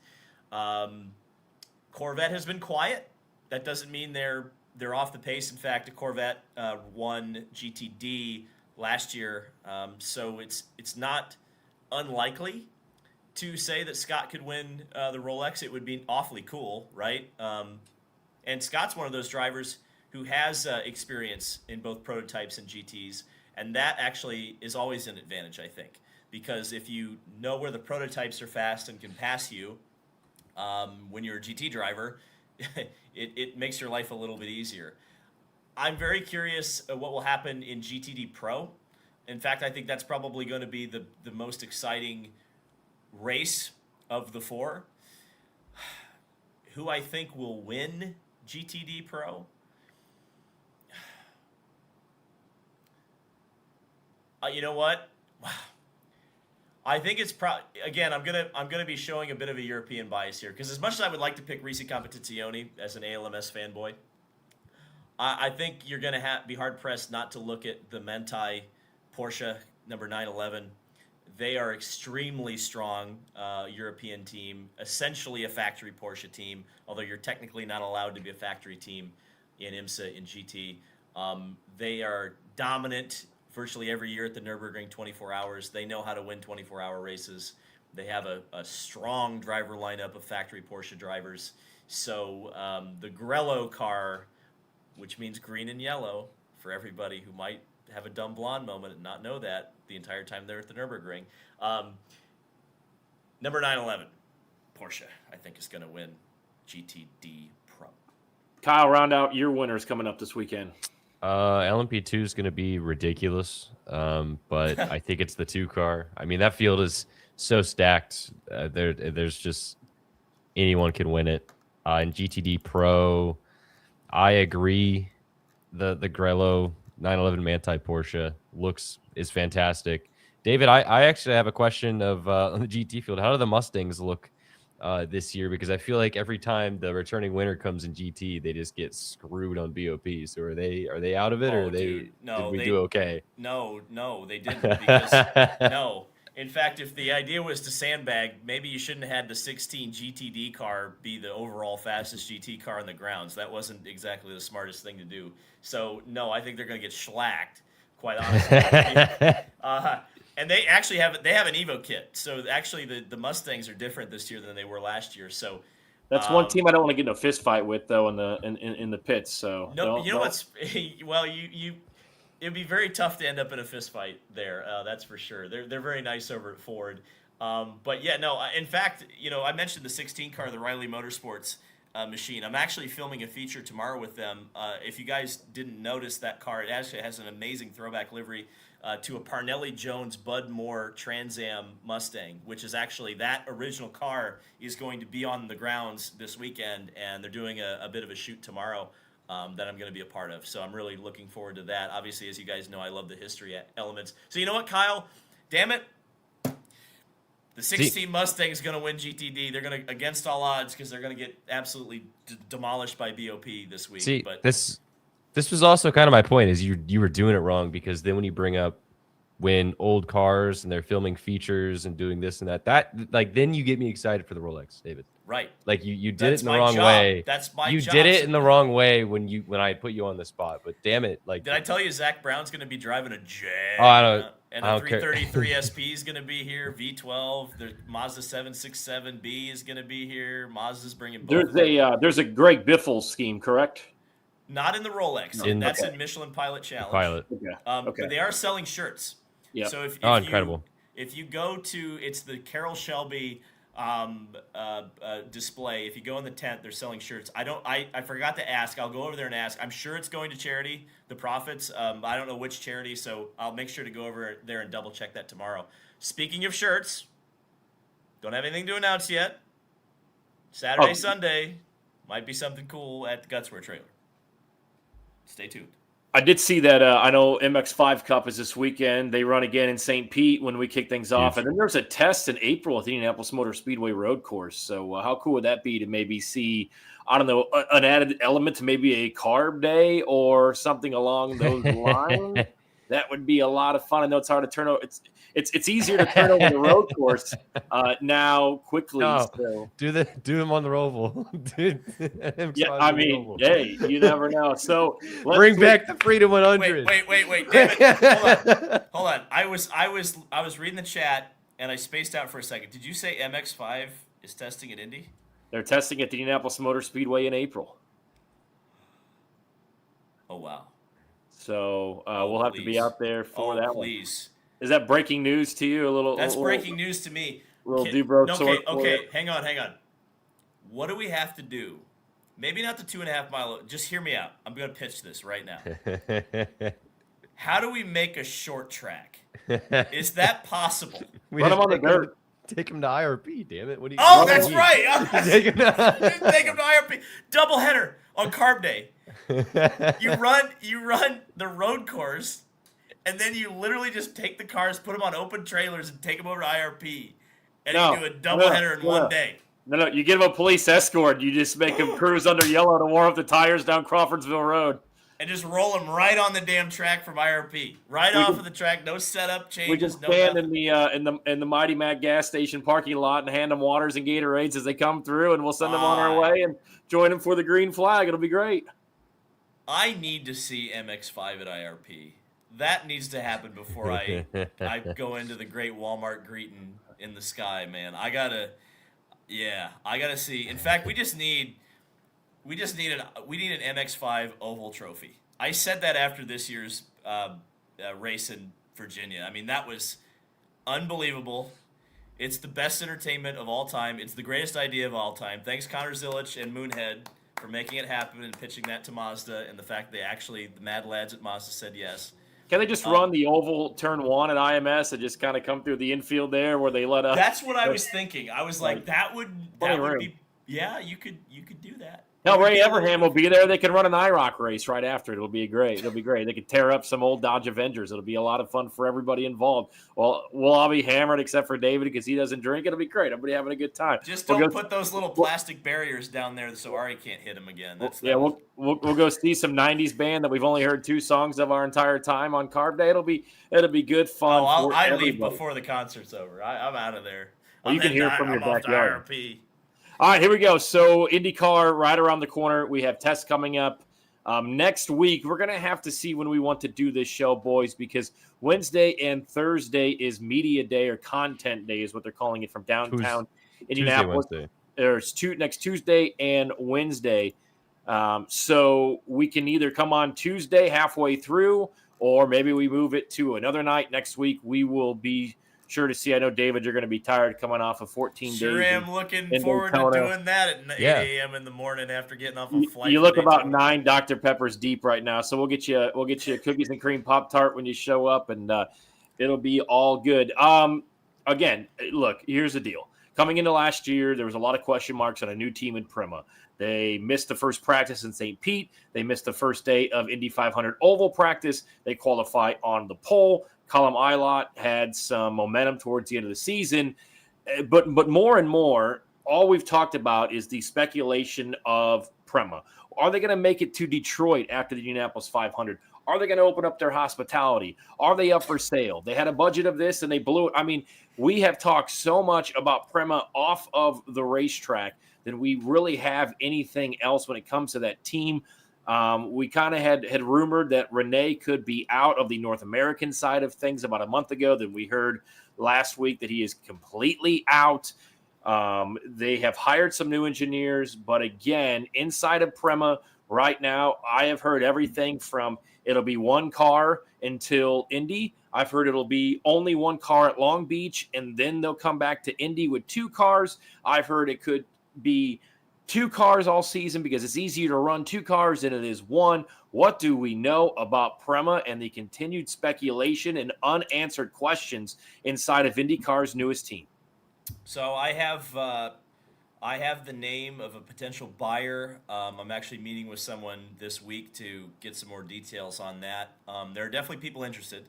Corvette has been quiet. That doesn't mean they're off the pace. In fact, a Corvette won GTD last year. So it's not unlikely to say that Scott could win the Rolex. It would be awfully cool, right? And Scott's one of those drivers who has experience in both prototypes and GTs, and that actually is always an advantage, I think, because if you know where the prototypes are fast and can pass you when you're a GT driver, it makes your life a little bit easier. I'm very curious what will happen in GTD Pro. In fact, I think that's probably going to be the most exciting race of the 4. Who I think will win GTD Pro? You know what? Wow. I think it's again. I'm gonna be showing a bit of a European bias here because as much as I would like to pick Risi Competizione as an ALMS fanboy, I think you're gonna be hard pressed not to look at the Mentai Porsche number 911. They are extremely strong European team, essentially a factory Porsche team. Although you're technically not allowed to be a factory team in IMSA in GT, they are dominant virtually every year at the Nürburgring 24 hours. They know how to win 24-hour races. They have a strong driver lineup of factory Porsche drivers. So the Grello car, which means green and yellow for everybody who might have a dumb blonde moment and not know that the entire time they're at the Nürburgring. Number 911, Porsche, I think, is going to win GTD Pro. Kyle, round out your winners coming up this weekend. LMP2 is going to be ridiculous, but I think it's the 2 car. I mean, that field is so stacked. There's just anyone can win it. In GTD Pro, I agree. The Grello 911 Manti Porsche is fantastic. David, I actually have a question of on the GT field. How do the Mustangs look this year? Because I feel like every time the returning winner comes in GT, they just get screwed on BOP. So are they out of it, or did we do okay? No, they didn't. Because no. In fact, if the idea was to sandbag, maybe you shouldn't have had the 16 GTD car be the overall fastest GT car on the grounds. That wasn't exactly the smartest thing to do. So, no, I think they're going to get shellacked, quite honestly. And they actually have an Evo kit. So, actually, the Mustangs are different this year than they were last year. So, that's one team I don't want to get in a fist fight with, though, in the pits. So, no, you know what's well, it'd be very tough to end up in a fist fight there. That's for sure. They're very nice over at Ford. But yeah, no. In fact, I mentioned the 16 car, the Riley Motorsports machine. I'm actually filming a feature tomorrow with them. If you guys didn't notice that car, it actually has an amazing throwback livery to a Parnelli Jones Bud Moore Trans Am Mustang, which is actually that original car is going to be on the grounds this weekend, and they're doing a bit of a shoot tomorrow. That I'm going to be a part of. So I'm really looking forward to that. Obviously, as you guys know, I love the history elements. So you know what, Kyle? Damn it. The 16 Mustang is going to win GTD. They're going to, against all odds, because they're going to get absolutely demolished by BOP this week. See, but this was also kind of my point, is you were doing it wrong, because then when you bring up when old cars and they're filming features and doing this and that then you get me excited for the Rolex, David. Right. Like you did it in the wrong way. That's my You job. did it in the wrong way when I put you on the spot. But damn it, like, did I tell you Zach Brown's going to be driving a Jag? Oh, I don't. And the 333 SP is going to be here. V12. The Mazda 767B is going to be here. Mazda's bringing both. There's a Greg Biffle scheme, correct? Not in the Rolex. That's in Michelin Pilot Challenge. Pilot. Okay. But they are selling shirts. Yeah. So if incredible. If you go to, it's the Carroll Shelby display. If you go in the tent, they're selling shirts. I forgot to ask. I'll go over there and ask. I'm sure it's going to charity, the profits. I don't know which charity, so I'll make sure to go over there and double check that tomorrow. Speaking of shirts, don't have anything to announce yet. Saturday, Sunday, might be something cool at the Gutswear trailer. Stay tuned. I did see that. I know MX5 Cup is this weekend. They run again in St. Pete when we kick things off. And then there's a test in April at the Indianapolis Motor Speedway road course. So how cool would that be to maybe see, I don't know, an added element to maybe a carb day or something along those lines? That would be a lot of fun. I know it's hard to turn over. It's easier to turn over the road course now quickly. No, so. Do them on the Roval. Yeah, I mean, hey, you never know. So bring back the Freedom 100. Wait. Damn it. Hold on. I was reading the chat and I spaced out for a second. Did you say MX5 is testing at Indy? They're testing at the Indianapolis Motor Speedway in April. Oh wow. So we'll have to be out there for that please. One. Is that breaking news to you? That's breaking news to me. Okay, hang on. What do we have to do? Maybe not the 2.5 mile. Just hear me out. I'm going to pitch this right now. How do we make a short track? Is that possible? Run them on the dirt. Take him to IRP, damn it. What do you that's right. Take him to IRP. Doubleheader on carb day. You run the road course, and then you literally just take the cars, put them on open trailers, and take them over to IRP. And you do a doubleheader in one day. No. You give them a police escort. You just make them cruise under yellow to warm up the tires down Crawfordsville Road. And just roll them right on the damn track from IRP. Off of the track, no setup changes. We just stand in the Mighty Mac gas station parking lot and hand them waters and Gatorades as they come through, and we'll send them on our way and join them for the green flag. It'll be great. I need to see MX5 at IRP. that needs to happen before I go into the great Walmart greeting in the sky, man. I gotta see. In fact, we need an MX5 oval trophy. I said that after this year's race in Virginia. I mean, that was unbelievable. It's the best entertainment of all time. It's the greatest idea of all time. Thanks, Connor Zilic and Moonhead, for making it happen and pitching that to Mazda, and the fact the mad lads at Mazda said yes. Can they just run the oval turn 1 at IMS and just kind of come through the infield there where they let up? That's what I was thinking. I was like, that would be, yeah, you could do that. Hell, Ray Everham will be there. They can run an IROC race right after. It'll be great. They could tear up some old Dodge Avengers. It'll be a lot of fun for everybody involved. Well, we'll all be hammered except for David because he doesn't drink. It'll be great. Everybody having a good time. Just don't put those little plastic barriers down there so Ari can't hit him again. We'll go see some '90s band that we've only heard 2 songs of our entire time on Carb Day. It'll be good fun. I leave before the concert's over. I'm out of there. Well, you can hear from your backyard. IRP. All right, here we go. So IndyCar right around the corner. We have tests coming up. Next week, we're going to have to see when we want to do this show, boys, because Wednesday and Thursday is media day or content day is what they're calling it from downtown Indianapolis. There's next Tuesday and Wednesday. So we can either come on Tuesday halfway through, or maybe we move it to another night next week. We will be sure to see. I know, David, you're going to be tired coming off of 14 days. Sure am looking forward to doing that at 8 a.m. in the morning after getting off a flight. You look about 9 Dr. Peppers deep right now, so we'll get you a cookies and cream Pop-Tart when you show up, and it'll be all good. Again, look, here's the deal. Coming into last year, there was a lot of question marks on a new team in Prema. They missed the first practice in St. Pete. They missed the first day of Indy 500 oval practice. They qualify on the pole. Colin Eilot had some momentum towards the end of the season. But more and more, all we've talked about is the speculation of Prema. Are they going to make it to Detroit after the Indianapolis 500? Are they going to open up their hospitality? Are they up for sale? They had a budget of this and they blew it. I mean, we have talked so much about Prema off of the racetrack that we really have anything else when it comes to that team. We kind of had rumored that Renee could be out of the North American side of things about a month ago. Then we heard last week that he is completely out. They have hired some new engineers, but again, inside of Prema right now, I have heard everything from it'll be 1 car until Indy. I've heard it'll be only 1 car at Long Beach, and then they'll come back to Indy with 2 cars. I've heard it could be 2 cars all season because it's easier to run 2 cars than it is 1. What do we know about Prema and the continued speculation and unanswered questions inside of IndyCar's newest team? So I have the name of a potential buyer. I'm actually meeting with someone this week to get some more details on that. There are definitely people interested.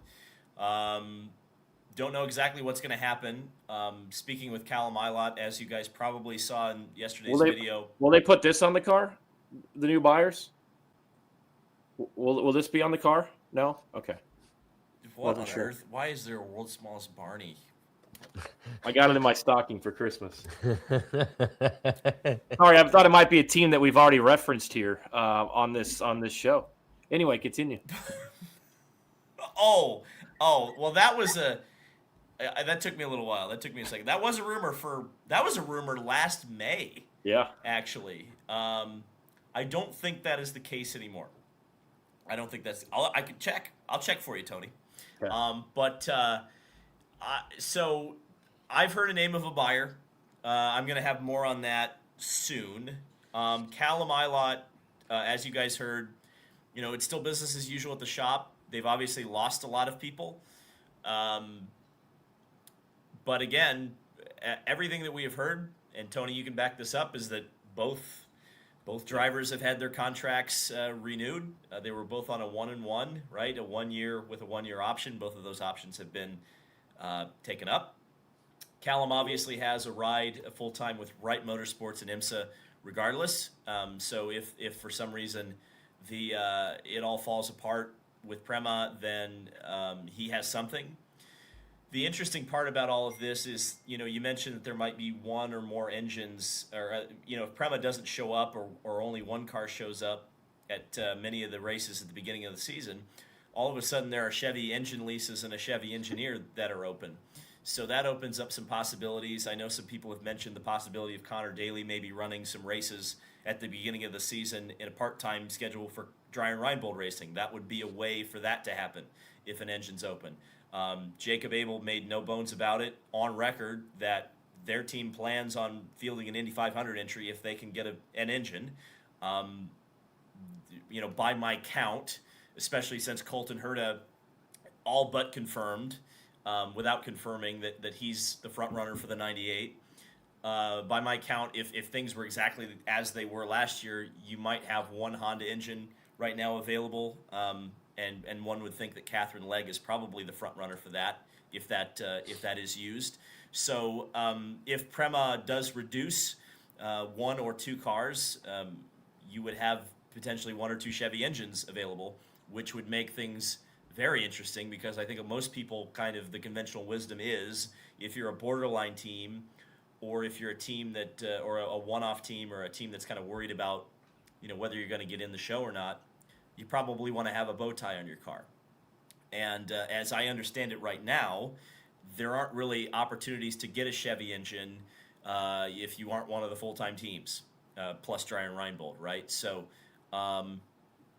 Don't know exactly what's going to happen. Speaking with Callum Eilot, as you guys probably saw in yesterday's video. Will they put this on the car? The new buyers? Will this be on the car? No? Okay. What on earth? Why is there a world's smallest Barney? I got it in my stocking for Christmas. Sorry, I thought it might be a team that we've already referenced here on this show. Anyway, continue. Oh, well, that was that took me a little while. That took me a second. That was a rumor last May. Yeah. Actually, I don't think that is the case anymore. I don't think that's. I can check. I'll check for you, Tony. Okay. So I've heard a name of a buyer. I'm going to have more on that soon. Callum Eilot, as you guys heard, it's still business as usual at the shop. They've obviously lost a lot of people. But again, everything that we have heard, and Tony, you can back this up, is that both drivers have had their contracts renewed. They were both on a 1-1, right? A 1 year with a 1 year option. Both of those options have been taken up. Callum obviously has a ride full-time with Wright Motorsports and IMSA regardless. So if for some reason it all falls apart with Prema, then he has something. The interesting part about all of this is, you mentioned that there might be 1 or more engines, or if Prema doesn't show up or only 1 car shows up at many of the races at the beginning of the season, all of a sudden there are Chevy engine leases and a Chevy engineer that are open. So that opens up some possibilities. I know some people have mentioned the possibility of Connor Daly maybe running some races at the beginning of the season in a part-time schedule for Dry and Reinbold racing. That would be a way for that to happen if an engine's open. Jacob Abel made no bones about it on record that their team plans on fielding an Indy 500 entry if they can get an engine. By my count, especially since Colton Herta all but confirmed, without confirming that he's the front runner for the 98. By my count, if things were exactly as they were last year, you might have one Honda engine right now available, and one would think that Catherine Legg is probably the front runner for that if that is used. So if Prema does reduce one or two cars, you would have potentially one or two Chevy engines available, which would make things very interesting, because I think most people the conventional wisdom is if you're a borderline team, or if you're a team that or a one-off team, or a team that's kind of worried about whether you're going to get in the show or not, you probably want to have a bow tie on your car. And as I understand it right now, there aren't really opportunities to get a Chevy engine if you aren't one of the full-time teams, plus Dry and Reinbold, right? So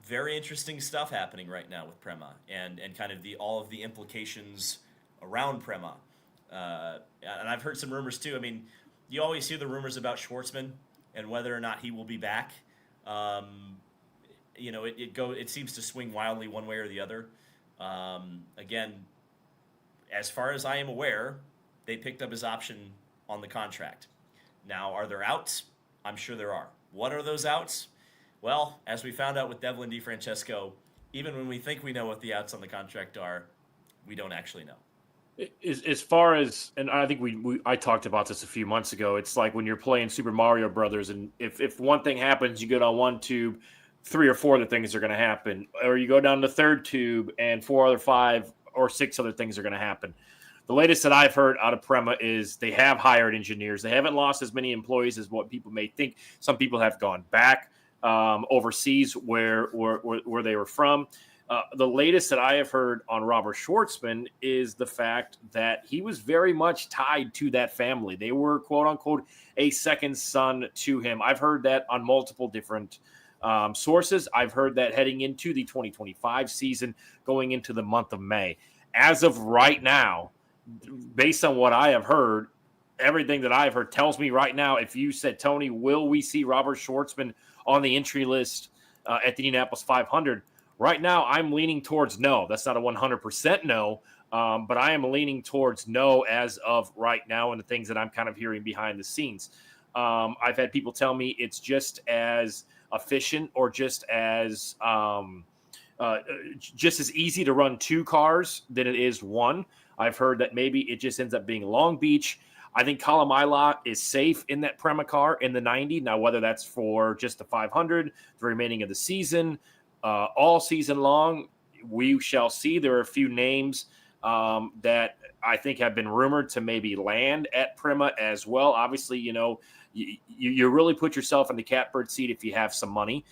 very interesting stuff happening right now with Prema, and kind of all of the implications around Prema. And I've heard some rumors too. I mean, you always hear the rumors about Schwartzman and whether or not he will be back. It seems to swing wildly one way or the other. Again, as far as I am aware, they picked up his option on the contract. Now, are there outs? I'm sure there are. What are those outs? Well, as we found out with Devlin DeFrancesco, even when we think we know what the outs on the contract are, we don't actually know. As far as, and I think I talked about this a few months ago, it's like when you're playing Super Mario Brothers, and if one thing happens, you go down one tube, 3 or 4 other things are going to happen, or you go down the third tube and 5 or 6 other things are going to happen. The latest that I've heard out of Prema is they have hired engineers. They haven't lost as many employees as what people may think. Some people have gone back overseas where they were from. The latest that I have heard on Robert Schwartzman is the fact that he was very much tied to that family. They were, quote unquote, a second son to him. I've heard that on multiple different sources. I've heard that heading into the 2025 season, going into the month of May. As of right now, based on what I have heard, everything that I've heard tells me right now, if you said, Tony, will we see Robert Schwartzman on the entry list at the Indianapolis 500? Right now, I'm leaning towards no. That's not a 100% no, but I am leaning towards no as of right now, and the things that I'm kind of hearing behind the scenes. I've had people tell me it's just as efficient, or just as easy to run 2 cars than it is 1. I've heard that maybe it just ends up being Long Beach. I think Kalamila is safe in that Prema car in the 90. Now, whether that's for just the 500, the remaining of the season, all season long, we shall see. There are a few names that I think have been rumored to maybe land at Prema as well. Obviously, you really put yourself in the catbird seat if you have some money.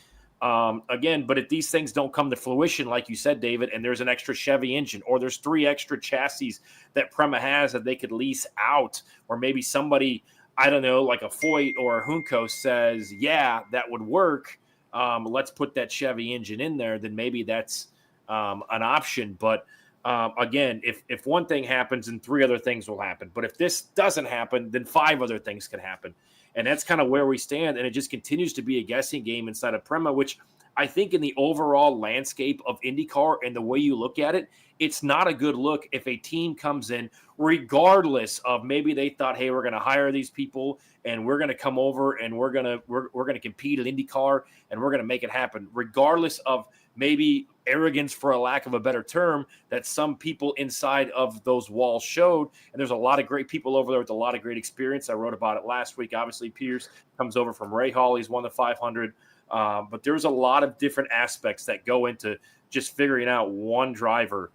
Again, but if these things don't come to fruition, like you said, David, and there's an extra Chevy engine, or there's 3 extra chassis that Prema has that they could lease out, or maybe somebody, I don't know, like a Foyt or a Junco says, yeah, that would work. Let's put that Chevy engine in there, then maybe that's an option. But again, if one thing happens, then 3 other things will happen. But if this doesn't happen, then 5 other things could happen. And that's kind of where we stand. And it just continues to be a guessing game inside of Prema, which I think in the overall landscape of IndyCar and the way you look at it, it's not a good look if a team comes in, regardless of maybe they thought, hey, we're going to hire these people and we're going to come over and we're going to compete at IndyCar and we're going to make it happen, regardless of maybe arrogance, for a lack of a better term, that some people inside of those walls showed. And there's a lot of great people over there with a lot of great experience. I wrote about it last week. Obviously, Pierce comes over from Ray Hall. He's won the 500. But there's a lot of different aspects that go into just figuring out one driver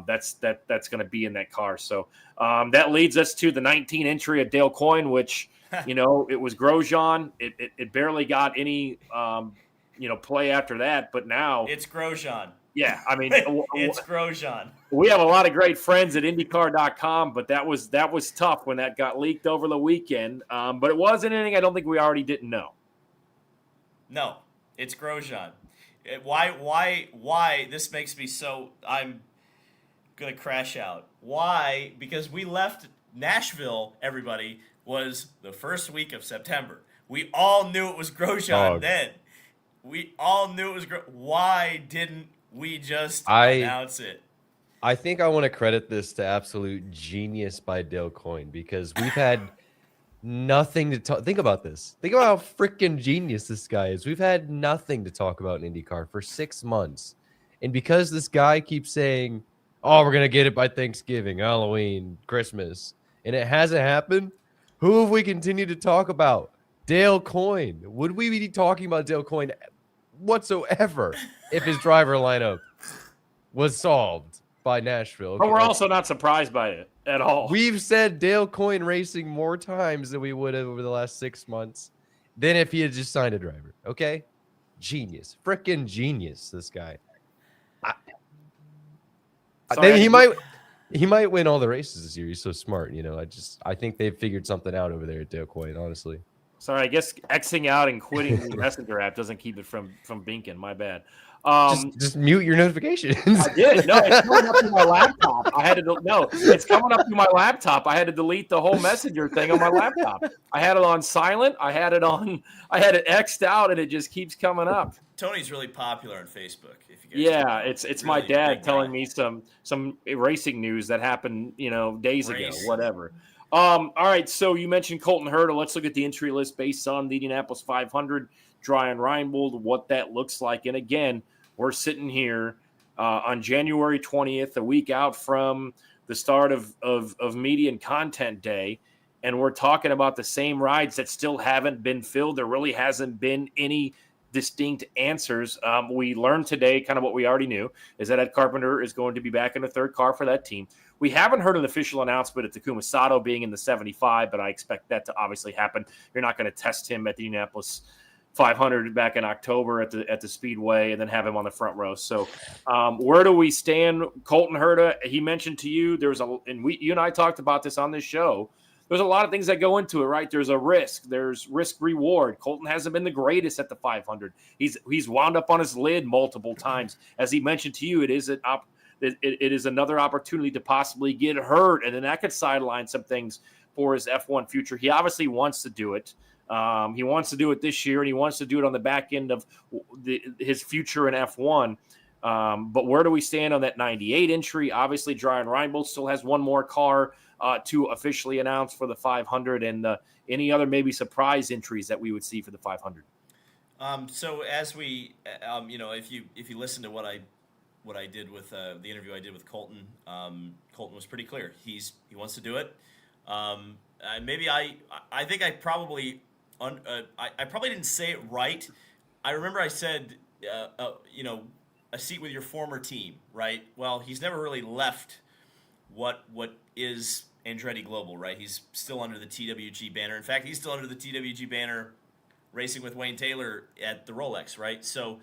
that's going to be in that car. So that leads us to the 19 entry of Dale Coyne, which, it was Grosjean. It barely got any, play after that. But now it's Grosjean. Yeah, I mean, It's Grosjean. we have a lot of great friends at IndyCar.com, but that was tough when that got leaked over the weekend. But it wasn't anything I don't think we already didn't know. No, it's Grosjean. Why? This makes me so. I'm gonna crash out. Why? Because we left Nashville. Everybody was the first week of September. We all knew it was Grosjean then. We all knew it was Why didn't we just announce it? I think I want to credit this to absolute genius by Dale Coyne, because we've had nothing to talk. Think about this. Think about how freaking genius this guy is. We've had nothing to talk about in IndyCar for 6 months. And because this guy keeps saying, oh, we're going to get it by Thanksgiving, Halloween, Christmas, and it hasn't happened, who have we continued to talk about? Dale Coyne. Would we be talking about Dale Coyne whatsoever if his driver lineup was solved by Nashville? Okay. But we're also not surprised by it at all. We've said Dale Coyne racing more times than we would have over the last 6 months than if he had just signed a driver. Okay? Genius. Freaking genius, this guy. He might win all the races this year. He's so smart, I think they've figured something out over there at Dale Coyne, honestly. Sorry, I guess Xing out and quitting the Messenger app doesn't keep it from binking. My bad. Just mute your notifications. I did. No, it's coming up to my laptop. It's coming up to my laptop. I had to delete the whole Messenger thing on my laptop. I had it on silent. I had it X'd out, and it just keeps coming up. Tony's really popular on Facebook. If you guys it's really my dad telling me some racing news that happened, days ago, whatever. All right, so you mentioned Colton Herta. Let's look at the entry list based on the Indianapolis 500, Ryan Reinbold, what that looks like. And again, we're sitting here on January 20th, a week out from the start of media and content day, and we're talking about the same rides that still haven't been filled. There really hasn't been any distinct answers. We learned today kind of what we already knew, is that Ed Carpenter is going to be back in the third car for that team. We haven't heard an official announcement of Takuma Sato being in the 75, but I expect that to obviously happen. You're not going to test him at the Indianapolis 500 back in October at the Speedway and then have him on the front row. So where do we stand? Colton Herta, he mentioned to you, you and I talked about this on this show. There's a lot of things that go into it, right? There's a risk. There's risk reward. Colton hasn't been the greatest at the 500. He's wound up on his lid multiple times. As he mentioned to you, it is another opportunity to possibly get hurt, and then that could sideline some things for his F1 future. He obviously wants to do it. He wants to do it this year, and he wants to do it on the back end of his future in F1. But where do we stand on that 98 entry? Obviously, Ryan Reinbold still has one more car to officially announce for the 500, and any other maybe surprise entries that we would see for the 500. So as we, if you listen to what I did with the interview I did with Colton, Colton was pretty clear. He wants to do it. I think I probably I probably didn't say it right. I remember I said, a seat with your former team, right? Well, he's never really left what is Andretti Global, right? He's still under the TWG banner. In fact, he's still under the TWG banner racing with Wayne Taylor at the Rolex, right? So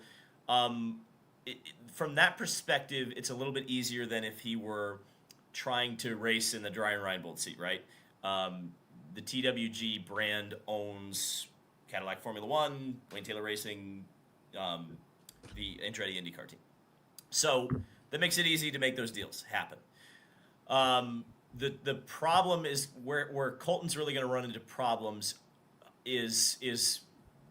from that perspective, it's a little bit easier than if he were trying to race in the Ryan Reinbold seat, right? The TWG brand owns Cadillac Formula One, Wayne Taylor Racing, the Andretti IndyCar team. So that makes it easy to make those deals happen. The problem is where Colton's really going to run into problems is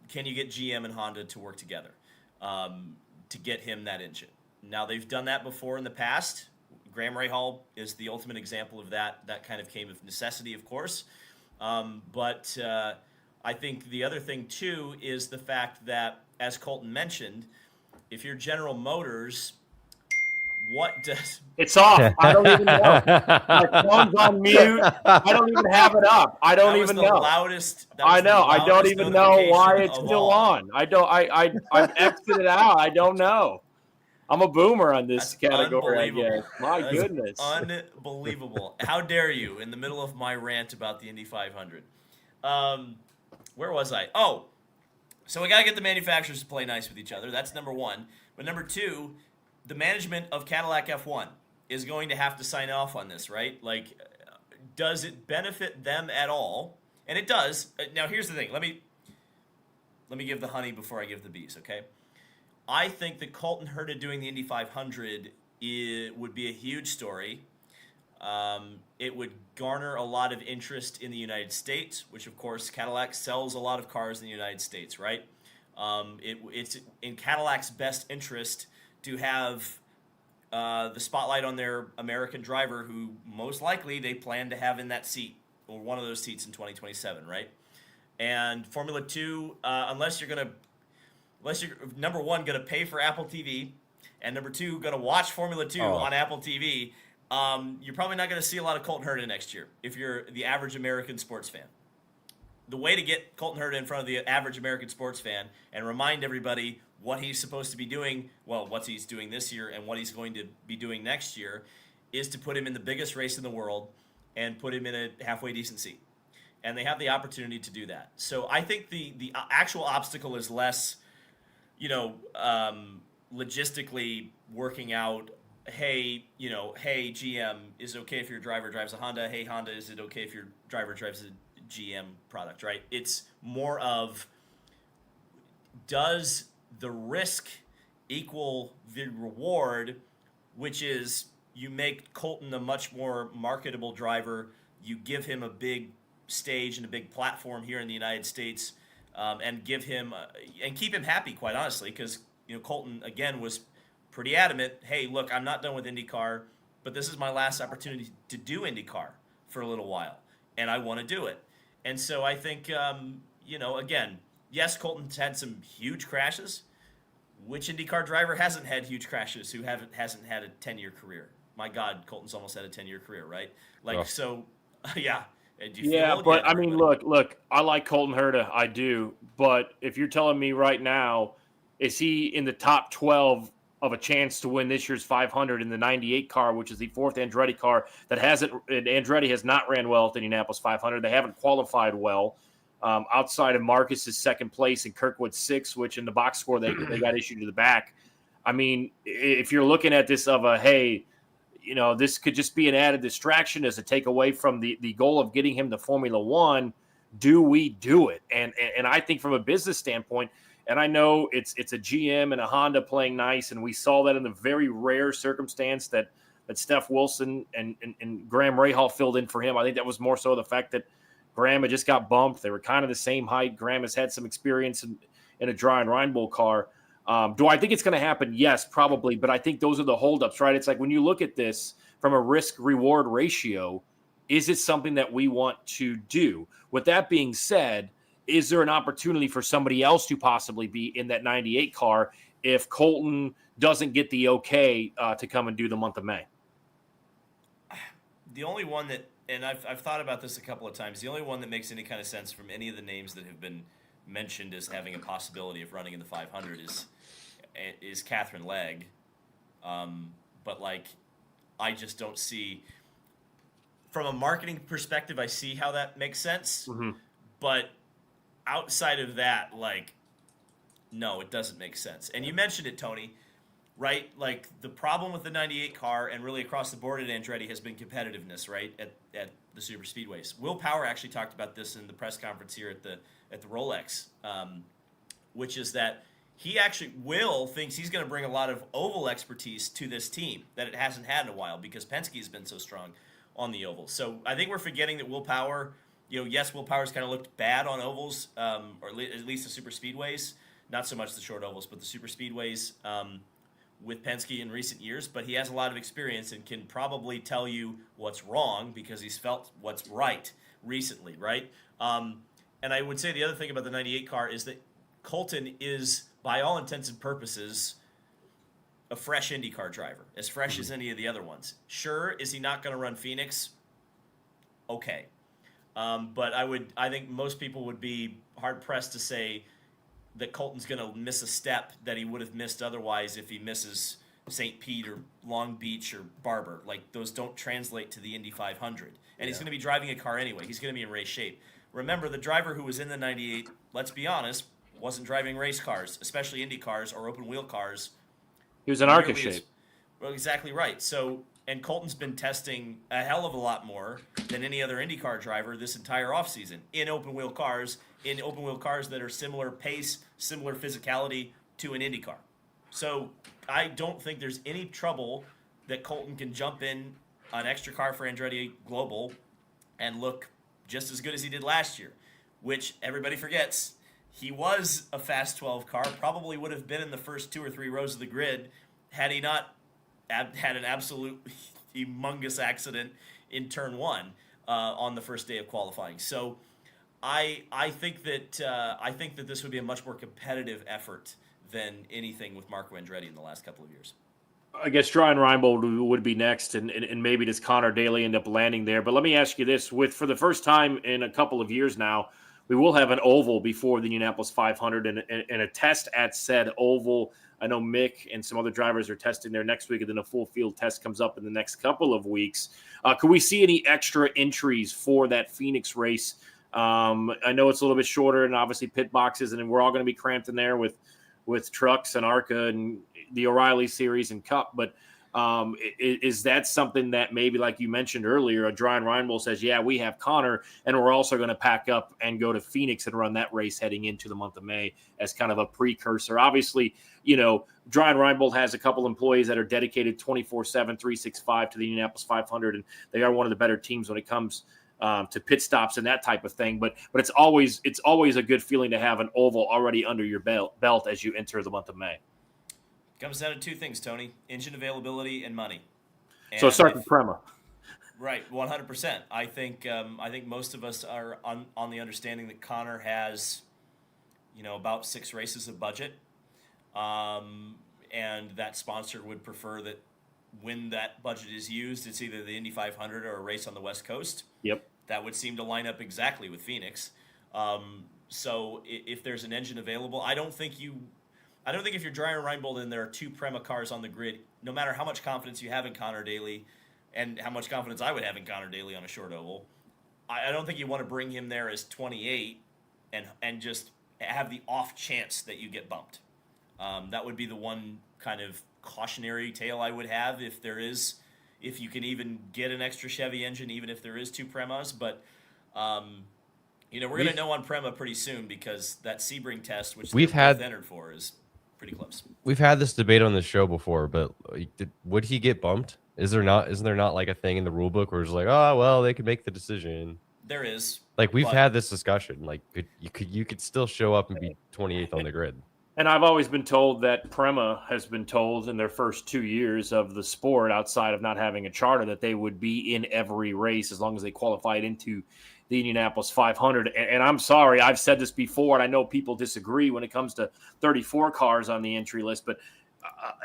can you get GM and Honda to work together to get him that engine? Now, they've done that before in the past. Graham Rahal is the ultimate example of that. That kind of came of necessity, of course. But I think the other thing, too, is the fact that, as Colton mentioned, if you're General Motors, what does... It's off. I don't even know. My phone's on mute. I don't even have it up. I don't even know. I know. I don't even know why it's still on. I've exited out. I don't know. I'm a boomer on this category, I guess. My goodness. Unbelievable. How dare you, in the middle of my rant about the Indy 500. Where was I? Oh, so we got to get the manufacturers to play nice with each other. That's number one. But number two, the management of Cadillac F1 is going to have to sign off on this, right? Like, does it benefit them at all? And it does. Now, here's the thing. Let me give the honey before I give the bees, okay? I think that Colton Herta doing the Indy 500 would be a huge story. It would garner a lot of interest in the United States, which, of course, Cadillac sells a lot of cars in the United States, right? It's in Cadillac's best interest to have the spotlight on their American driver, who most likely they plan to have in that seat or one of those seats in 2027, right? And Formula 2, unless you're number one gonna pay for Apple TV, and number two gonna watch Formula 2 on Apple TV, you're probably not gonna see a lot of Colton Herta next year if you're the average American sports fan. The way to get Colton Herta in front of the average American sports fan and remind everybody what he's supposed to be doing, well, what he's doing this year and what he's going to be doing next year, is to put him in the biggest race in the world and put him in a halfway decent seat. And they have the opportunity to do that. So I think the actual obstacle is less, logistically working out, hey, GM, is it okay if your driver drives a Honda? Hey, Honda, is it okay if your driver drives a GM product, right? It's more of, does the risk equal the reward, which is you make Colton a much more marketable driver, you give him a big stage and a big platform here in the United States, and give him and keep him happy, quite honestly, because Colton again was pretty adamant. Hey, look, I'm not done with IndyCar, but this is my last opportunity to do IndyCar for a little while, and I want to do it. And so I think again, yes, Colton's had some huge crashes. Which IndyCar driver hasn't had huge crashes who hasn't had a 10-year career? My God, Colton's almost had a 10-year career, right? So, yeah. But I mean, look, I like Colton Herta, I do. But if you're telling me right now, is he in the top 12 of a chance to win this year's 500 in the 98 car, which is the fourth Andretti car Andretti has not ran well at the Indianapolis 500. They haven't qualified well. Outside of Marcus's second place and Kirkwood's sixth, which in the box score they got issued to the back. I mean, if you're looking at this this could just be an added distraction as a takeaway from the goal of getting him to Formula One. Do we do it? And I think from a business standpoint, and I know it's a GM and a Honda playing nice, and we saw that in the very rare circumstance that Steph Wilson and Graham Rahal filled in for him. I think that was more so the fact that Graham had just got bumped. They were kind of the same height. Graham has had some experience in a dry and Rhine Bowl car. Do I think it's going to happen? Yes, probably. But I think those are the holdups, right? It's like when you look at this from a risk-reward ratio, is it something that we want to do? With that being said, is there an opportunity for somebody else to possibly be in that 98 car if Colton doesn't get the okay to come and do the month of May? The only one that, and I've thought about this a couple of times, the only one that makes any kind of sense from any of the names that have been mentioned as having a possibility of running in the 500 is Catherine Legg. But I just don't see, from a marketing perspective, I see how that makes sense. Mm-hmm. But outside of that, no, it doesn't make sense. And you mentioned it, Tony, right? Like, the problem with the 98 car and really across the board at Andretti has been competitiveness, right, at the super speedways. Will Power actually talked about this in the press conference here at the Rolex, which is that Will thinks he's going to bring a lot of oval expertise to this team that it hasn't had in a while because Penske has been so strong on the oval. So I think we're forgetting that Will Power, yes, Will Power's kind of looked bad on ovals, or at least the super speedways, not so much the short ovals, but the super speedways with Penske in recent years, but he has a lot of experience and can probably tell you what's wrong because he's felt what's right recently, right? And I would say the other thing about the 98 car is that Colton is, by all intents and purposes, a fresh IndyCar driver, as fresh as any of the other ones. Sure, is he not going to run Phoenix? Okay. But I think most people would be hard-pressed to say that Colton's going to miss a step that he would have missed otherwise if he misses St. Pete or Long Beach or Barber. Those don't translate to the Indy 500. And he's going to be driving a car anyway. He's going to be in race shape. Remember, the driver who was in the 98, let's be honest, wasn't driving race cars, especially Indy cars or open wheel cars. He was in ARCA shape. Well, exactly right. So, and Colton's been testing a hell of a lot more than any other IndyCar driver this entire offseason in open wheel cars, that are similar pace, similar physicality to an IndyCar. So, I don't think there's any trouble that Colton can jump in an extra car for Andretti Global and look just as good as he did last year, which everybody forgets. He was a fast 12 car, probably would have been in the first 2 or 3 rows of the grid had he not had an absolute humongous accident in turn 1 on the first day of qualifying. So I think that this would be a much more competitive effort than anything with Marco Andretti in the last couple of years. I guess Ryan Reinbold would be next, and maybe does Connor Daly end up landing there? But let me ask you this: for the first time in a couple of years now, we will have an oval before the Indianapolis 500 and a test at said oval. I know Mick and some other drivers are testing there next week, and then a full field test comes up in the next couple of weeks. Could we see any extra entries for that Phoenix race? I know it's a little bit shorter, and obviously pit boxes, and we're all going to be cramped in there with trucks and ARCA and the O'Reilly Series and Cup. But is that something that maybe, like you mentioned earlier, a Ryan Reinbold says, yeah, we have Connor, and we're also going to pack up and go to Phoenix and run that race heading into the month of May as kind of a precursor? Obviously, Ryan Reinbold has a couple employees that are dedicated 24/7, 365 to the Indianapolis 500, and they are one of the better teams when it comes to pit stops and that type of thing. But it's always a good feeling to have an oval already under your belt as you enter the month of May. Comes down to 2 things, Tony: engine availability and money. And so start with Prema. Right, 100%. I think most of us are on the understanding that Connor has, about 6 races of budget, and that sponsor would prefer that when that budget is used, it's either the Indy 500 or a race on the West Coast. Yep. That would seem to line up exactly with Phoenix. So if there's an engine available, I don't think if you're Ryan Reinbold and there are 2 Prema cars on the grid, no matter how much confidence you have in Connor Daly and how much confidence I would have in Connor Daly on a short oval, I don't think you want to bring him there as 28 and just have the off chance that you get bumped. That would be the one kind of cautionary tale I would have if you can even get an extra Chevy engine, even if there is 2 Premas. But we're going to know on Prema pretty soon, because that Sebring test, which we've entered for, is pretty close. We've had this debate on the show before, but would he get bumped? Isn't there not like a thing in the rule book where it's like, oh well, they could make the decision? There is. Like, we've had this discussion. Like, you could still show up and be 28th on the grid. And I've always been told that Prema has been told in their first 2 years of the sport, outside of not having a charter, that they would be in every race as long as they qualified into the Indianapolis 500. And I'm sorry, I've said this before, and I know people disagree when it comes to 34 cars on the entry list, but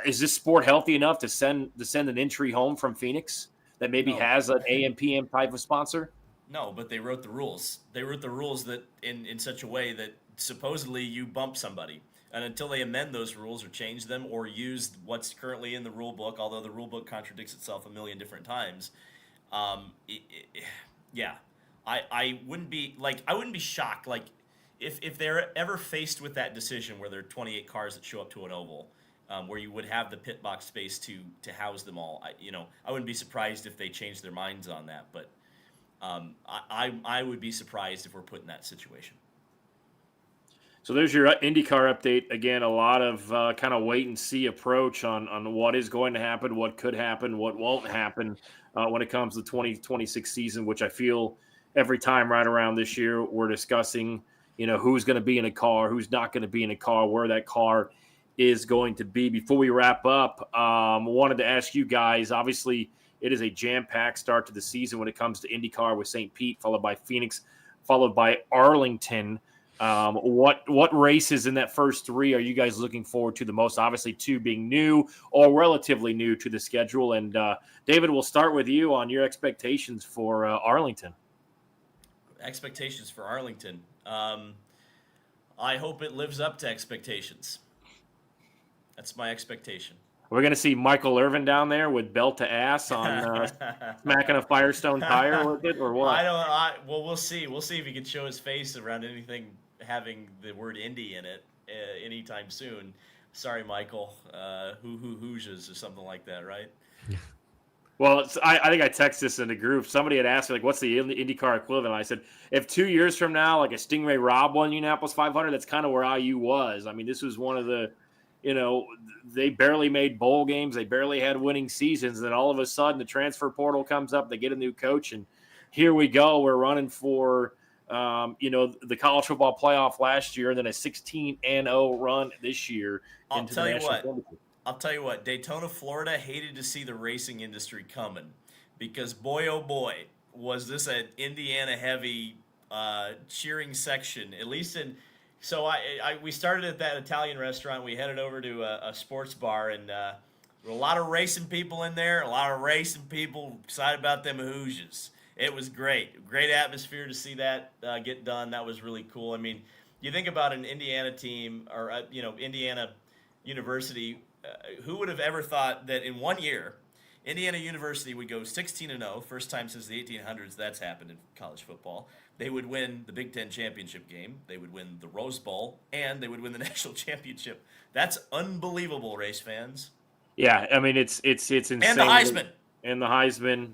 is this sport healthy enough to send an entry home from Phoenix that maybe has an AM PM type of sponsor? No, but they wrote the rules. They wrote the rules that in such a way that supposedly you bump somebody. And until they amend those rules or change them or use what's currently in the rule book, although the rule book contradicts itself a million different times, I wouldn't be shocked. Like, if they're ever faced with that decision where there are 28 cars that show up to an oval, where you would have the pit box space to house them all, I wouldn't be surprised if they changed their minds on that. But I would be surprised if we're put in that situation. So there's your IndyCar update. Again, a lot of kind of wait and see approach on what is going to happen, what could happen, what won't happen when it comes to the 2026 season, which I feel every time right around this year we're discussing, who's going to be in a car, who's not going to be in a car, where that car is going to be. Before we wrap up, wanted to ask you guys, obviously it is a jam-packed start to the season when it comes to IndyCar, with St. Pete, followed by Phoenix, followed by Arlington. What races in that first 3 are you guys looking forward to the most? Obviously 2 being new or relatively new to the schedule. And David, we'll start with you on your expectations for Arlington. Expectations for Arlington. I hope it lives up to expectations. That's my expectation. We're going to see Michael Irvin down there with belt to ass on smacking a Firestone tire with it, or what? Well, we'll see. We'll see if he can show his face around anything having the word Indy in it anytime soon. Sorry, Michael. Hooges or something like that, right? Well, I think I texted this in the group. Somebody had asked me, like, what's the IndyCar equivalent? I said, if 2 years from now, like a Stingray Robb won Indianapolis 500, that's kind of where IU was. I mean, this was one of the, they barely made bowl games. They barely had winning seasons. And then all of a sudden, the transfer portal comes up. They get a new coach. And here we go. We're running for, the college football playoff last year and then a 16-0 run this year into the national championship. I'll tell you what, Daytona, Florida hated to see the racing industry coming because boy, oh boy, was this an Indiana heavy cheering section, at least in. So we started at that Italian restaurant. We headed over to a sports bar, and there were a lot of racing people in there, a lot of racing people excited about them Hoosiers. It was great atmosphere to see that get done. That was really cool. I mean, you think about an Indiana team or, Indiana University. Who would have ever thought that in 1 year, Indiana University would go 16-0, first time since the 1800s that's happened in college football. They would win the Big Ten championship game, they would win the Rose Bowl, and they would win the national championship. That's unbelievable, race fans. Yeah, I mean it's insane. And the Heisman.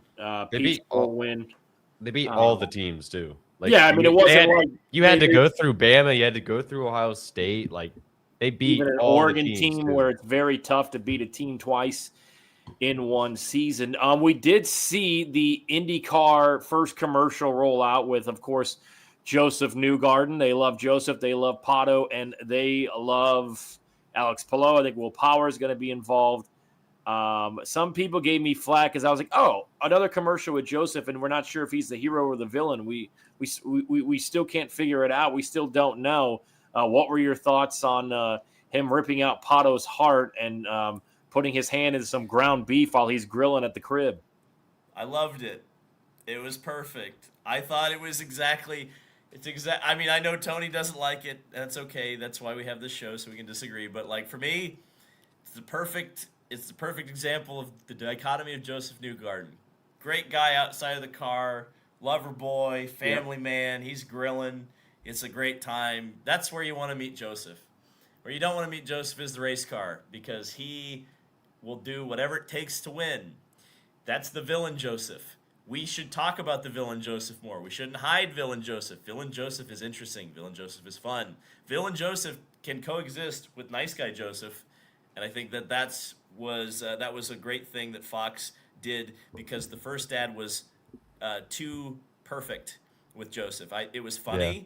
They beat win. They beat all the teams too. Like, yeah, I mean it wasn't like you had to go through Bama, you had to go through Ohio State, like. They beat even an all Oregon the teams team too. where it's very tough to beat a team twice in one season. We did see the IndyCar first commercial roll out with, of course, Joseph Newgarden. They love Joseph. They love Pato. And they love Alex Palou. I think Will Power is going to be involved. Some people gave me flack because I was like, oh, another commercial with Joseph, and we're not sure if he's the hero or the villain. We still can't figure it out. We still don't know. What were your thoughts on him ripping out Pato's heart and putting his hand in some ground beef while he's grilling at the crib? I loved it. It was perfect. I thought it was exactly. I mean, I know Tony doesn't like it. That's okay. That's why we have this show, so we can disagree. But like for me, it's the perfect example of the dichotomy of Joseph Newgarden. Great guy outside of the car, lover boy, family man. He's grilling. It's a great time. That's where you want to meet Joseph. Where you don't want to meet Joseph is the race car because he will do whatever it takes to win. That's the villain Joseph. We should talk about the villain Joseph more. We shouldn't hide villain Joseph. Villain Joseph is interesting. Villain Joseph is fun. Villain Joseph can coexist with nice guy Joseph, and I think that was a great thing that Fox did because the first ad was too perfect with Joseph. It was funny. Yeah.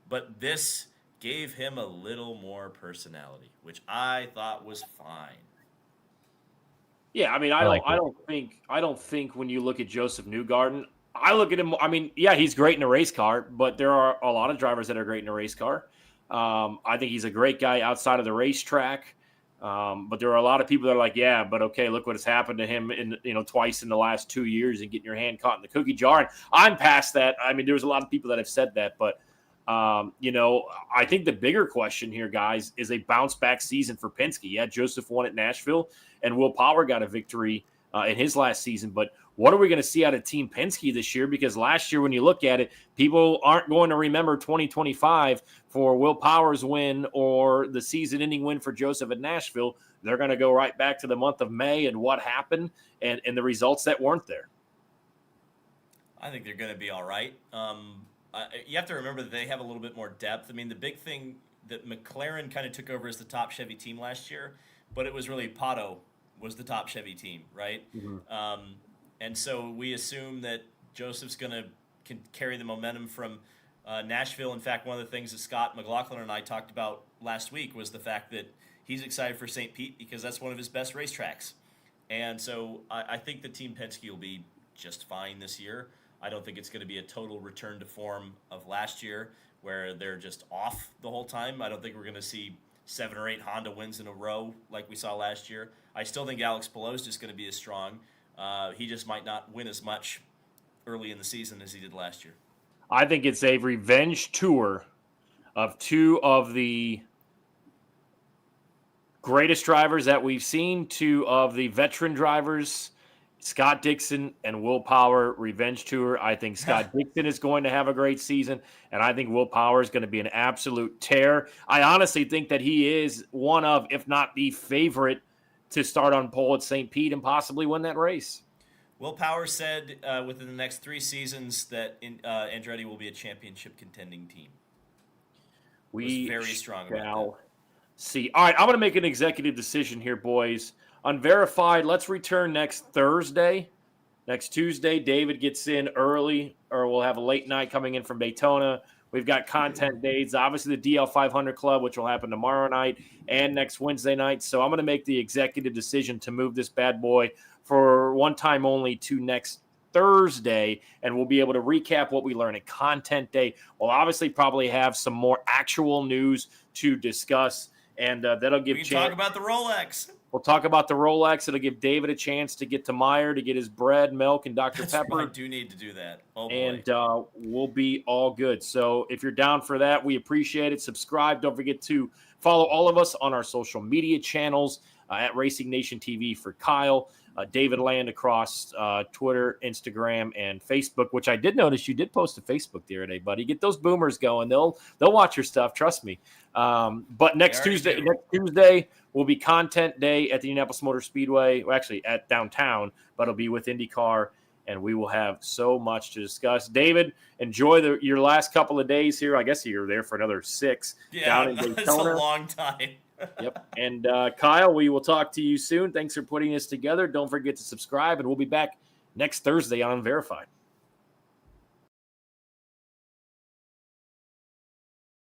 But this gave him a little more personality, which I thought was fine. Yeah, I mean, I don't think when you look at Joseph Newgarden, I look at him. I mean, yeah, he's great in a race car, but there are a lot of drivers that are great in a race car. I think he's a great guy outside of the racetrack. But there are a lot of people that are like, yeah, but okay, look what has happened to him twice in the last 2 years and getting your hand caught in the cookie jar. And I'm past that. I mean, there's a lot of people that have said that, but. I think the bigger question here, guys, is a bounce back season for Penske. Yeah, Joseph won at Nashville, and Will Power got a victory in his last season. But what are we going to see out of Team Penske this year? Because last year, when you look at it, people aren't going to remember 2025 for Will Power's win or the season-ending win for Joseph at Nashville. They're going to go right back to the month of May and what happened and the results that weren't there. I think they're going to be all right. You have to remember that they have a little bit more depth. I mean, the big thing that McLaren kind of took over as the top Chevy team last year, but it was really Pato was the top Chevy team, right? Mm-hmm. And so we assume that Joseph's can carry the momentum from Nashville. In fact, one of the things that Scott McLaughlin and I talked about last week was the fact that he's excited for St. Pete because that's one of his best racetracks. And so I think the Team Penske will be just fine this year. I don't think it's going to be a total return to form of last year where they're just off the whole time. I don't think we're going to see 7 or 8 Honda wins in a row like we saw last year. I still think Alex Palou is just going to be as strong. He just might not win as much early in the season as he did last year. I think it's a revenge tour of two of the greatest drivers that we've seen, two of the veteran drivers Scott Dixon and Will Power revenge tour. I think Scott Dixon is going to have a great season, and I think Will Power is going to be an absolute tear. I honestly think that he is one of, if not the favorite, to start on pole at St. Pete and possibly win that race. Will Power said within the next 3 seasons that Andretti will be a championship contending team. We very strong about shall see. All right, I'm going to make an executive decision here, boys. Unverified, let's return next Thursday. Next Tuesday, David gets in early, or we'll have a late night coming in from Daytona. We've got content days, obviously the DL 500 Club, which will happen tomorrow night and next Wednesday night. So I'm going to make the executive decision to move this bad boy for one time only to next Thursday, and we'll be able to recap what we learned at content day. We'll obviously probably have some more actual news to discuss, and that'll give we can talk about the Rolex. We'll talk about the Rolex. It'll give David a chance to get to Meyer to get his bread, milk, and Dr. Pepper. I do need to do that. Oh, boy. And we'll be all good. So if you're down for that, we appreciate it. Subscribe. Don't forget to follow all of us on our social media channels at Racing Nation TV for Kyle. David Land across Twitter, Instagram, and Facebook, which I did notice you did post to Facebook the other day, buddy. Get those boomers going. They'll watch your stuff. Trust me. But next Tuesday will be content day at the Indianapolis Motor Speedway. Well, actually at downtown, but it'll be with IndyCar, and we will have so much to discuss. David, enjoy your last couple of days here. I guess you're there for another 6. Yeah, down in it's Daytona. a long time. Yep. And Kyle, we will talk to you soon. Thanks for putting this together. Don't forget to subscribe, and we'll be back next Thursday on Unverified.